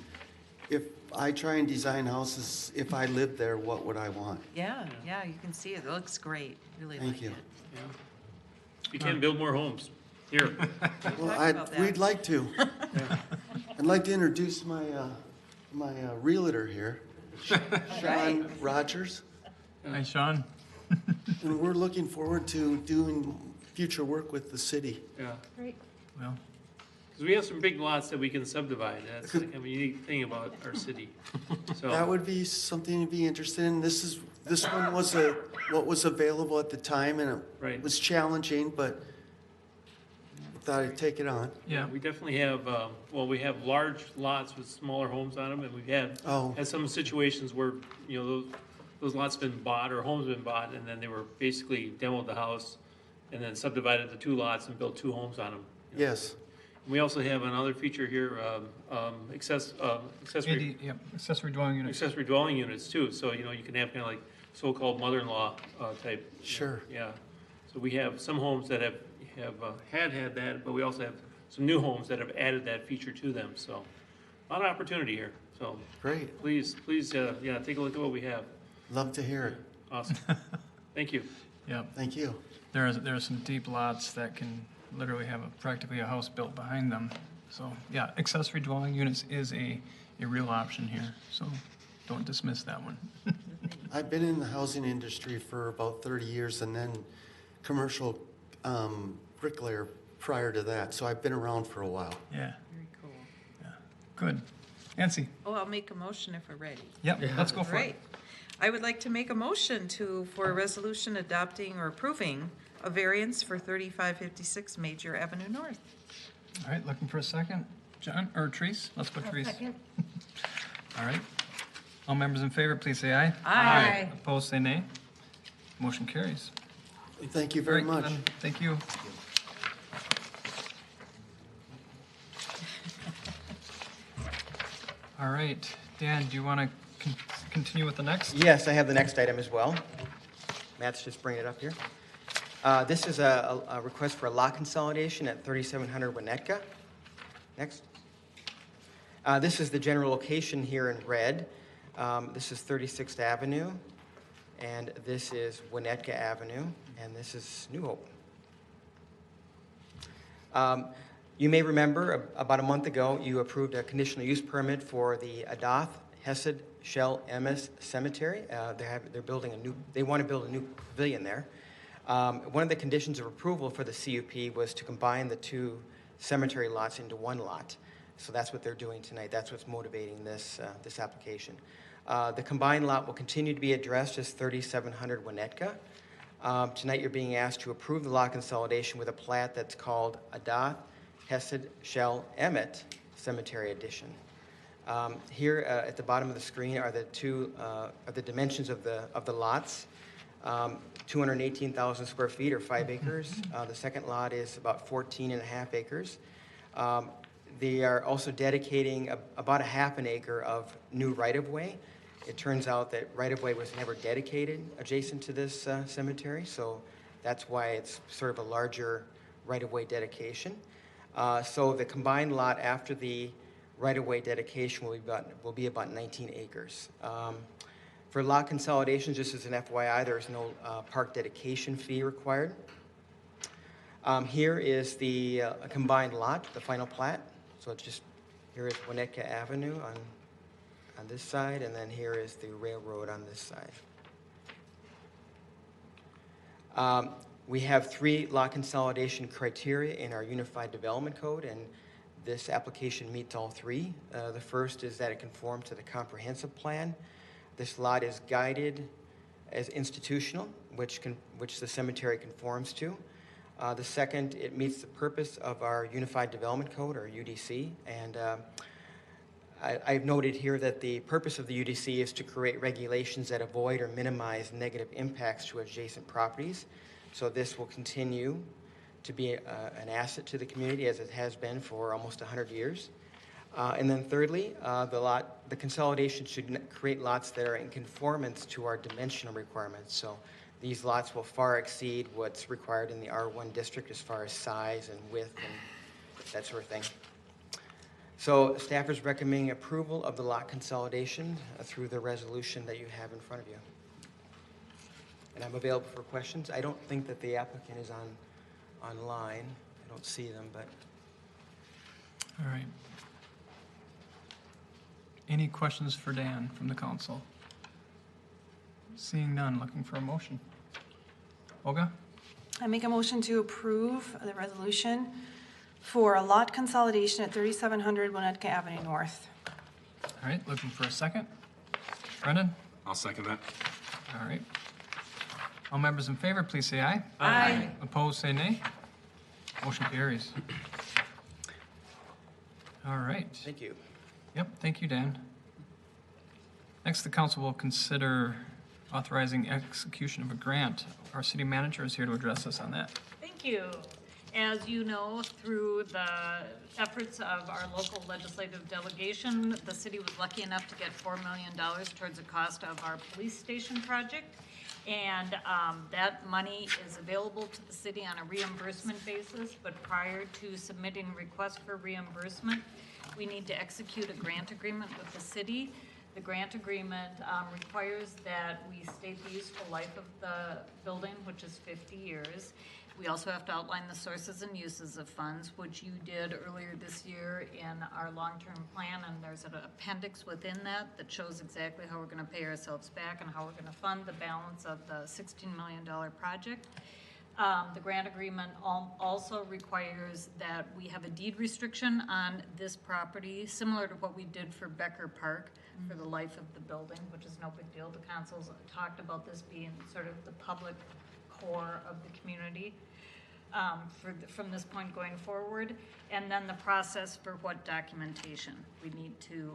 if I try and design houses, if I lived there, what would I want? Yeah, yeah, you can see it. It looks great. Really Thank like you. it. You can build more homes here. Well, talked about that. we'd like to. I'd like to introduce my realtor here, Sean Rogers. Hi, Sean. And we're looking forward to doing future work with the city. Yeah. Great. Well, Because we have some big lots that we can subdivide. That's kind of a unique thing about our city. So That would be something to be interested in. This one was what was available at the time, and it Right. was challenging, but thought I'd take it on. yeah, we definitely have, we have large lots with smaller homes on them, and we've had some situations where, those lots been bought or homes been bought, and then they were basically demoed the house and then subdivided the 2 lots and built 2 homes on them. Yes. We also have another feature here, accessory accessory dwelling units. accessory dwelling units too. So, you can have kind of like so-called mother-in-law type. Sure. Yeah. So we have some homes that have had that, but we also have some new homes that have added that feature to them. So a lot of opportunity here. So Great. please, take a look at what we have. Love to hear it. Awesome. Thank you. Yeah, Thank you. there are some deep lots that can literally have practically a house built behind them. So, yeah, accessory dwelling units is a real option here, so don't dismiss that one. I've been in the housing industry for about 30 years and then commercial bricklayer prior to that, so I've been around for a while. Yeah, Very cool. good. Nancy? Oh, I'll make a motion if we're ready. Yep, let's go for it. Right. I would like to make a motion for a resolution adopting or approving a variance for 3556 Major Avenue North. All right, looking for a second. John, or Therese? Let's go Therese. Second. All right. All members in favor, please say aye. Aye. Opposed, say nay. Motion carries. Thank you very All right, much. Glenn, thank you. All right, Dan, do you want to continue with the next? Yes, I have the next item as well. Matt's just bringing it up here. This is a request for a lot consolidation at 3700 Winnetka. Next. This is the general location here in red. This is 36th Avenue, and this is Winnetka Avenue, and this is New Hope. You may remember about a month ago, you approved a conditional use permit for the Adath Hesed Shell Emes Cemetery. They want to build a new pavilion there. One of the conditions of approval for the CUP was to combine the 2 cemetery lots into 1 lot. So that's what they're doing tonight. That's what's motivating this application. The combined lot will continue to be addressed as 3700 Winnetka. Tonight you're being asked to approve the lot consolidation with a plat that's called Adath Hesed Shell Emmet Cemetery Edition. Here at the bottom of the screen are the dimensions of the lots. 218,000 square feet or 5 acres. The second lot is about 14.5 acres. They are also dedicating about a half an acre of new right-of-way. It turns out that right-of-way was never dedicated adjacent to this cemetery, so that's why it's sort of a larger right-of-way dedication. So the combined lot after the right-of-way dedication will be about 19 acres. For lot consolidations, just as an FYI, there is no park dedication fee required. Here is the combined lot, the final plat. So it's just, here is Winnetka Avenue on this side, and then here is the railroad on this side. We have 3 lot consolidation criteria in our Unified Development Code, and this application meets all 3. The first is that it conforms to the comprehensive plan. This lot is guided as institutional, which the cemetery conforms to. The second, it meets the purpose of our Unified Development Code, or UDC, and I've noted here that the purpose of the UDC is to create regulations that avoid or minimize negative impacts to adjacent properties. So this will continue to be an asset to the community as it has been for almost 100 years. And then thirdly, the consolidation should create lots that are in conformance to our dimensional requirements. So these lots will far exceed what's required in the R1 district as far as size and width and that sort of thing. So staff is recommending approval of the lot consolidation through the resolution that you have in front of you. And I'm available for questions. I don't think that the applicant is online. I don't see them, but. All right. Any questions for Dan from the council? Seeing none, looking for a motion. Olga? I make a motion to approve the resolution for a lot consolidation at 3700 Winnetka Avenue North. All right, looking for a second. Brendan? I'll second that. All right. All members in favor, please say aye. Aye. Opposed, say nay. Motion carries. All right. Thank you. Yep, thank you, Dan. Next, the council will consider authorizing execution of a grant. Our city manager is here to address us on that. Thank you. As you know, through the efforts of our local legislative delegation, the city was lucky enough to get $4 million towards the cost of our police station project. And that money is available to the city on a reimbursement basis, but prior to submitting requests for reimbursement, we need to execute a grant agreement with the city. The grant agreement requires that we state the useful life of the building, which is 50 years. We also have to outline the sources and uses of funds, which you did earlier this year in our long-term plan, and there's an appendix within that that shows exactly how we're going to pay ourselves back and how we're going to fund the balance of the $16 million project. The grant agreement also requires that we have a deed restriction on this property, similar to what we did for Becker Park for the life of the building, which is no big deal. The council's talked about this being sort of the public core of the community from this point going forward. And then the process for what documentation we need to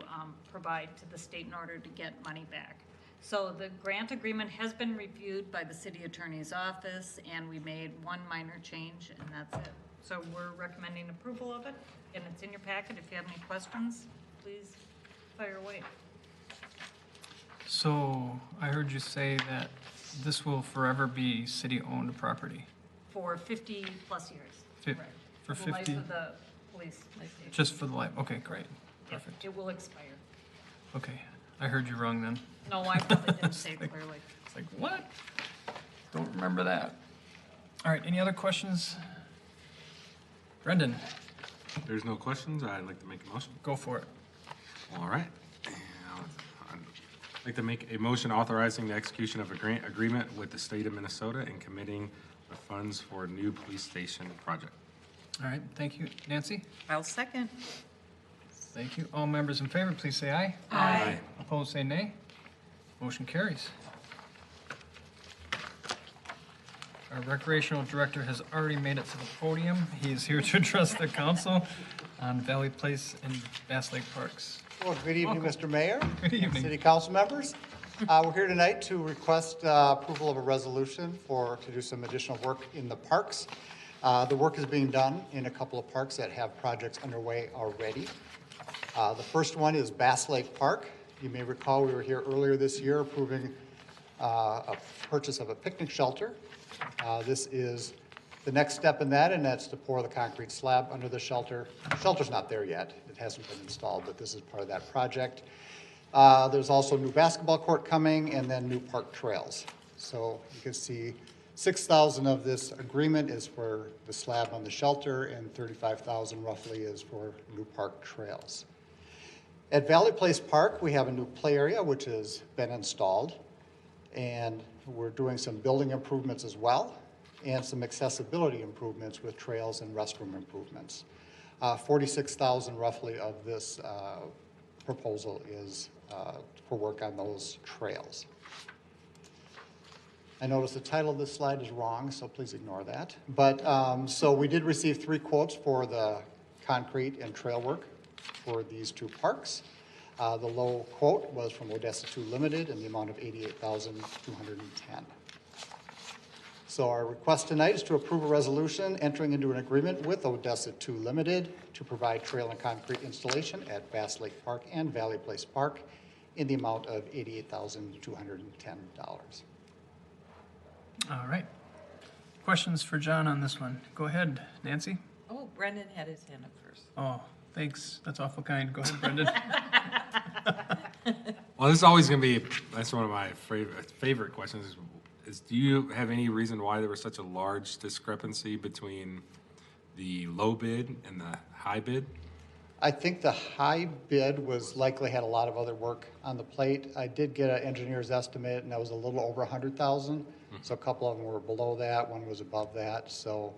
provide to the state in order to get money back. So the grant agreement has been reviewed by the city attorney's office, and we made one minor change, and that's it. So we're recommending approval of it, and it's in your packet. If you have any questions, please fire away. So I heard you say that this will forever be city-owned property. For 50 plus years. Correct. For The life 50, of the police station. just for the life, okay, great, perfect. It will expire. Okay, I heard you wrong then. No, I probably didn't say it clearly. It's like, what? Don't remember that. All right, any other questions? Brendan, There's no questions. I'd like to make a motion. go for it. All right. I'd like to make a motion authorizing the execution of a grant agreement with the state of Minnesota and committing the funds for a new police station project. All right, thank you. Nancy? I'll second. Thank you. All members in favor, please say aye. Aye. Opposed, say nay. Motion carries. Our recreational director has already made it to the podium. He is here to address the council on Valley Place and Bass Lake Parks. Well, good evening, Mr. Mayor. Good evening. City council members. We're here tonight to request approval of a resolution to do some additional work in the parks. The work is being done in a couple of parks that have projects underway already. The first one is Bass Lake Park. You may recall we were here earlier this year approving a purchase of a picnic shelter. This is the next step in that, and that's to pour the concrete slab under the shelter. The shelter's not there yet. It hasn't been installed, but this is part of that project. There's also a new basketball court coming and then new park trails. So you can see $6,000 of this agreement is for the slab on the shelter and $35,000 roughly is for new park trails. At Valley Place Park, we have a new play area which has been installed, and we're doing some building improvements as well and some accessibility improvements with trails and restroom improvements. $46,000 roughly of this proposal is for work on those trails. I notice the title of this slide is wrong, so please ignore that. But so we did receive 3 quotes for the concrete and trail work for these 2 parks. The low quote was from Odessa 2 Limited in the amount of $88,210. So our request tonight is to approve a resolution entering into an agreement with Odessa 2 Limited to provide trail and concrete installation at Bass Lake Park and Valley Place Park in the amount of $88,210. All right. Questions for John on this one? Go ahead, Nancy. Oh, Brendan had his hand up first. Oh, thanks. That's awful kind. Go ahead, Brendan. Well, this is always going to be, that's one of my favorite questions is do you have any reason why there was such a large discrepancy between the low bid and the high bid? I think the high bid was likely had a lot of other work on the plate. I did get an engineer's estimate, and that was a little over 100,000. So a couple of them were below that, one was above that. So,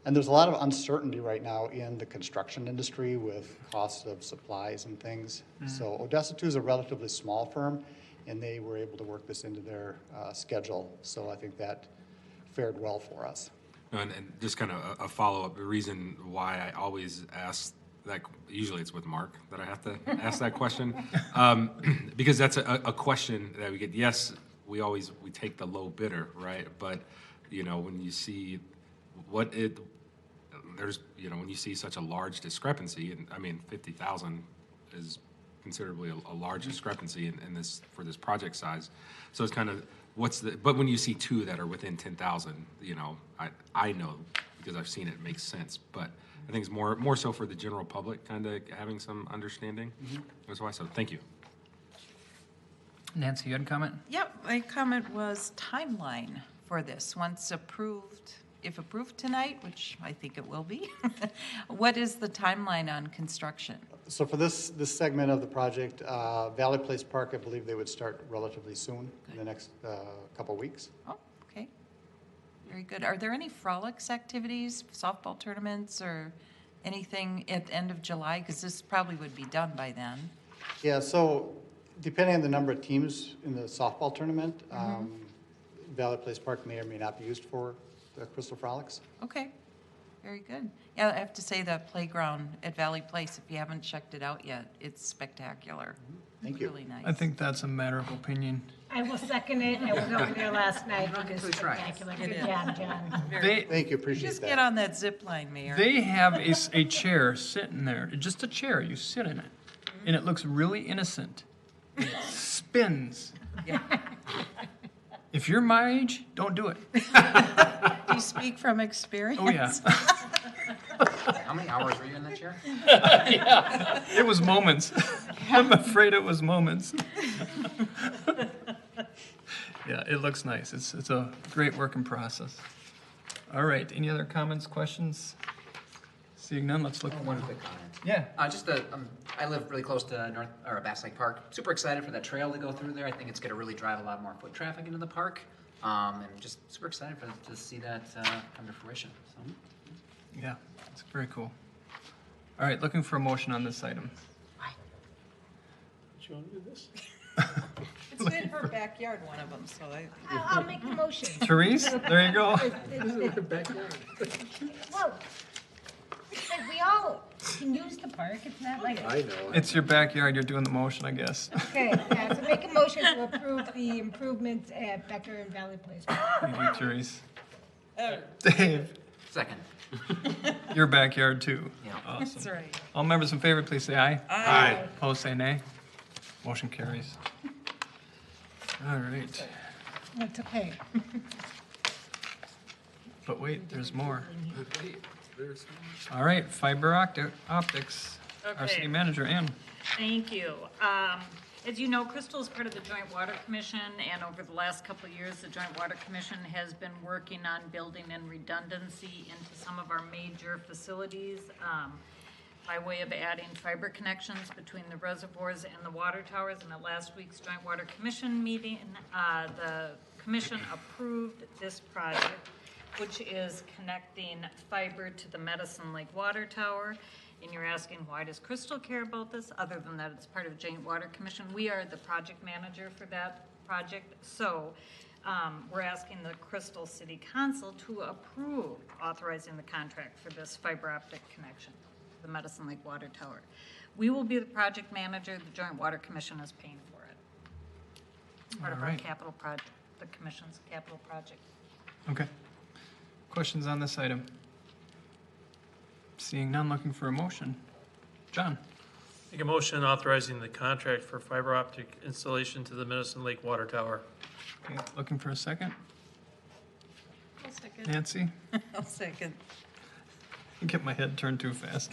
and there's a lot of uncertainty right now in the construction industry with costs of supplies and things. So Odessa 2 is a relatively small firm, and they were able to work this into their schedule. So I think that fared well for us. And just kind of a follow-up, the reason why I always ask that, usually it's with Mark that I have to ask that question, because that's a question that we get. Yes, we take the low bidder, right? But, you know, when you see when you see such a large discrepancy, and I mean, 50,000 is considerably a large discrepancy in this, for this project size. So it's kind of, but when you see two that are within 10,000, you know, I know, because I've seen it, makes sense. But I think it's more so for the general public kind of having some understanding. That's why, so thank you. Nancy, you had a comment? Yep, my comment was timeline for this. Once approved, if approved tonight, which I think it will be, what is the timeline on construction? So for this segment of the project, Valley Place Park, I believe they would start relatively soon, in the next couple weeks. Oh, okay. Very good. Are there any frolics activities, softball tournaments, or anything at the end of July? Because this probably would be done by then. Yeah, so depending on the number of teams in the softball tournament, Valley Place Park may or may not be used for the Crystal Frolics. Okay, very good. Yeah, I have to say the playground at Valley Place, if you haven't checked it out yet, it's spectacular. Thank you. Really nice. I think that's a matter of opinion. I will second it. I was over there last night. It is Good try. spectacular. Good job, John. Thank you, appreciate Just that. get on that zip line, Mayor. They have a chair sitting there, just a chair. You sit in it, and it looks really innocent. It spins. If you're my age, don't do it. Do you speak from experience? Oh, yeah. How many hours were you in that chair? Yeah. It was moments. I'm afraid it was moments. Yeah, it looks nice. It's a great work in process. All right, any other comments, questions? Seeing none, let's look for One quick comment. Yeah. I live really close to Bass Lake Park. Super excited for that trail to go through there. I think it's going to really drive a lot more foot traffic into the park. And just super excited to see that come to fruition. So. Yeah, it's very cool. All right, looking for a motion on this item. Do you want to do this? It's in her backyard, one of them, so I'll make the motion. Therese, there you go. Well, we all can use the park. It's not like. I know. It's your backyard, you're doing the motion, I guess. Okay, yeah, so make a motion to approve the improvements at Becker and Valley Place. Thank you, Therese. Dave, Second. your backyard too. Yeah. Awesome. that's right. All members in favor, please say aye. Aye. Opposed, say nay. Motion carries. All right, That's okay. but wait, there's more. All right, fiber optics. Our city Okay. manager, Ann. Thank you. As you know, Crystal is part of the Joint Water Commission, and over the last couple of years, the Joint Water Commission has been working on building in redundancy into some of our major facilities by way of adding fiber connections between the reservoirs and the water towers. And at last week's Joint Water Commission meeting, the commission approved this project, which is connecting fiber to the Medicine Lake Water Tower. And you're asking, why does Crystal care about this, other than that it's part of Joint Water Commission? We are the project manager for that project. So we're asking the Crystal City Council to approve authorizing the contract for this fiber optic connection to the Medicine Lake Water Tower. We will be the project manager. The Joint Water Commission is paying for it. It's part of our Alright. capital project, the commission's capital project. Okay. questions on this item? Seeing none, looking for a motion. John? Make a motion authorizing the contract for fiber optic installation to the Medicine Lake Water Tower. Okay, looking for a second. I'll second. Nancy? I'll second. I get my head turned too fast.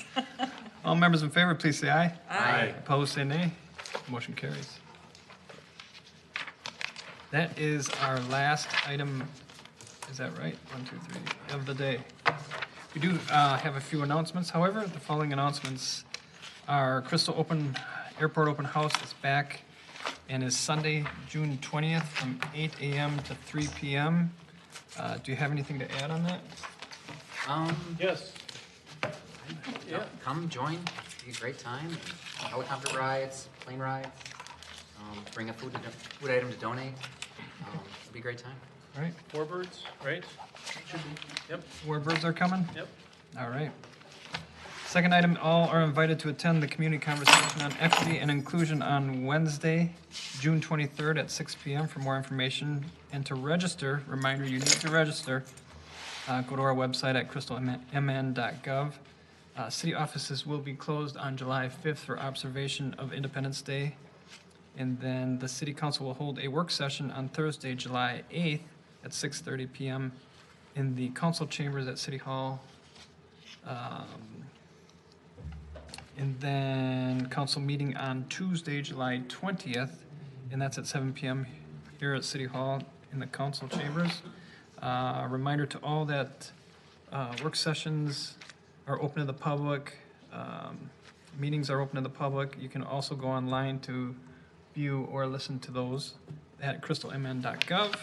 All members in favor, please say aye. Aye. Opposed, say nay. Motion carries. That is our last item, is that right? 1, 2, 3, of the day. We do have a few announcements, however. The following announcements are Crystal Airport Open House is back and is Sunday, June 20th from 8 a.m. to 3 p.m. Do you have anything to add on that? Yes. Yeah. Come join, be a great time. Helicopter rides, plane rides. Bring a food item to donate. It'll be a great time. All right. Warbirds, right? Yep. Warbirds are coming? Yep. All right. Second item, all are invited to attend the community conversation on equity and inclusion on Wednesday, June 23rd at 6 p.m. For more information and to register, reminder, you need to register. Go to our website at crystalmn.gov. City offices will be closed on July 5th for observation of Independence Day. And then the city council will hold a work session on Thursday, July 8th at 6:30 p.m. in the council chambers at City Hall. And then council meeting on Tuesday, July 20th, and that's at 7 p.m. here at City Hall in the council chambers. Reminder to all that work sessions are open to the public. Meetings are open to the public. You can also go online to view or listen to those at crystalmn.gov.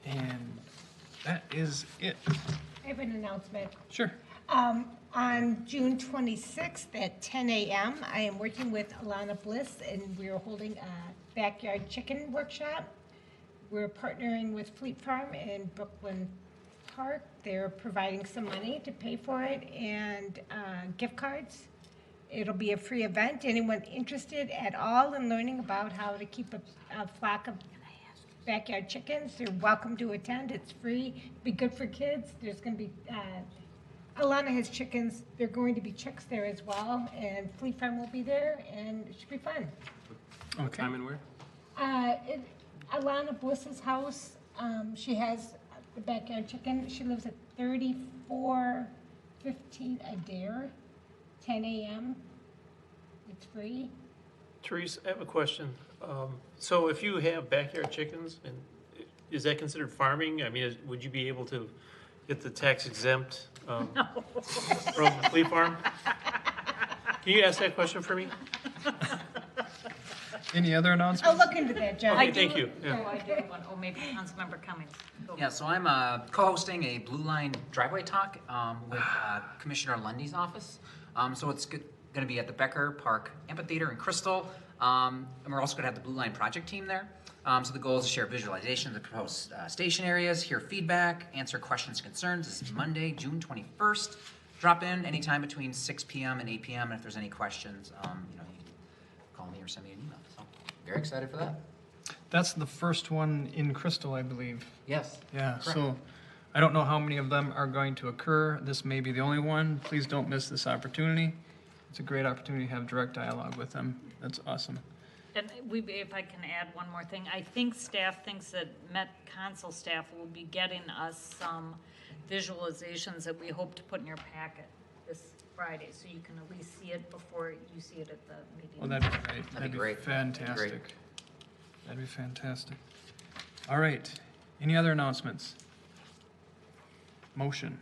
And that is it. I have an announcement. Sure. On June 26th at 10 a.m., I am working with Alana Bliss, and we are holding a backyard chicken workshop. We're partnering with Fleet Farm in Brooklyn Park. They're providing some money to pay for it and gift cards. It'll be a free event. Anyone interested at all in learning about how to keep a flock of backyard chickens, they're welcome to attend. It's free. Be good for kids. There's going to be Alana has chickens. There are going to be chicks there as well, and Fleet Farm will be there, and it should be fun. Okay. Time and where? Alana Bliss's house, she has the backyard chicken. She lives at 3415 Adair, 10 a.m. It's free. Therese, I have a question. So if you have backyard chickens, and is that considered farming? I mean, would you be able to get the tax exempt from Fleet Farm? Can you ask that question for me? Any other announcements? I'll look into that, John. Okay, thank you. Oh, I do have one. Oh, maybe Councilmember Cummings. Go. Yeah, so I'm co-hosting a Blue Line driveway talk with Commissioner Lundy's office. So it's going to be at the Becker Park Amphitheater in Crystal. And we're also going to have the Blue Line project team there. So the goal is to share visualizations of the proposed station areas, hear feedback, answer questions and concerns. This is Monday, June 21st. Drop in anytime between 6 p.m. and 8 p.m. And if there's any questions, you can call me or send me an email. So very excited for that. That's the first one in Crystal, I believe. Yes. Yeah, correct. so I don't know how many of them are going to occur. This may be the only one. Please don't miss this opportunity. It's a great opportunity to have direct dialogue with them. That's awesome. And if I can add one more thing, I think staff thinks that Met Council staff will be getting us some visualizations that we hope to put in your packet this Friday, so you can at least see it before you see it at the meeting. Well, that'd be great. That'd be great. Fantastic. That'd be fantastic. All right. Any other announcements? Motion.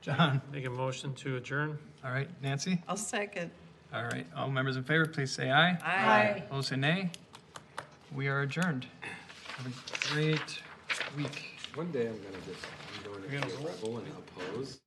John? Make a motion to adjourn. All right. Nancy? I'll second. All right. All members in favor, please say aye. Aye. Opposed, say nay. We are adjourned. Have a great week. One day I'm going to be a rebel and oppose.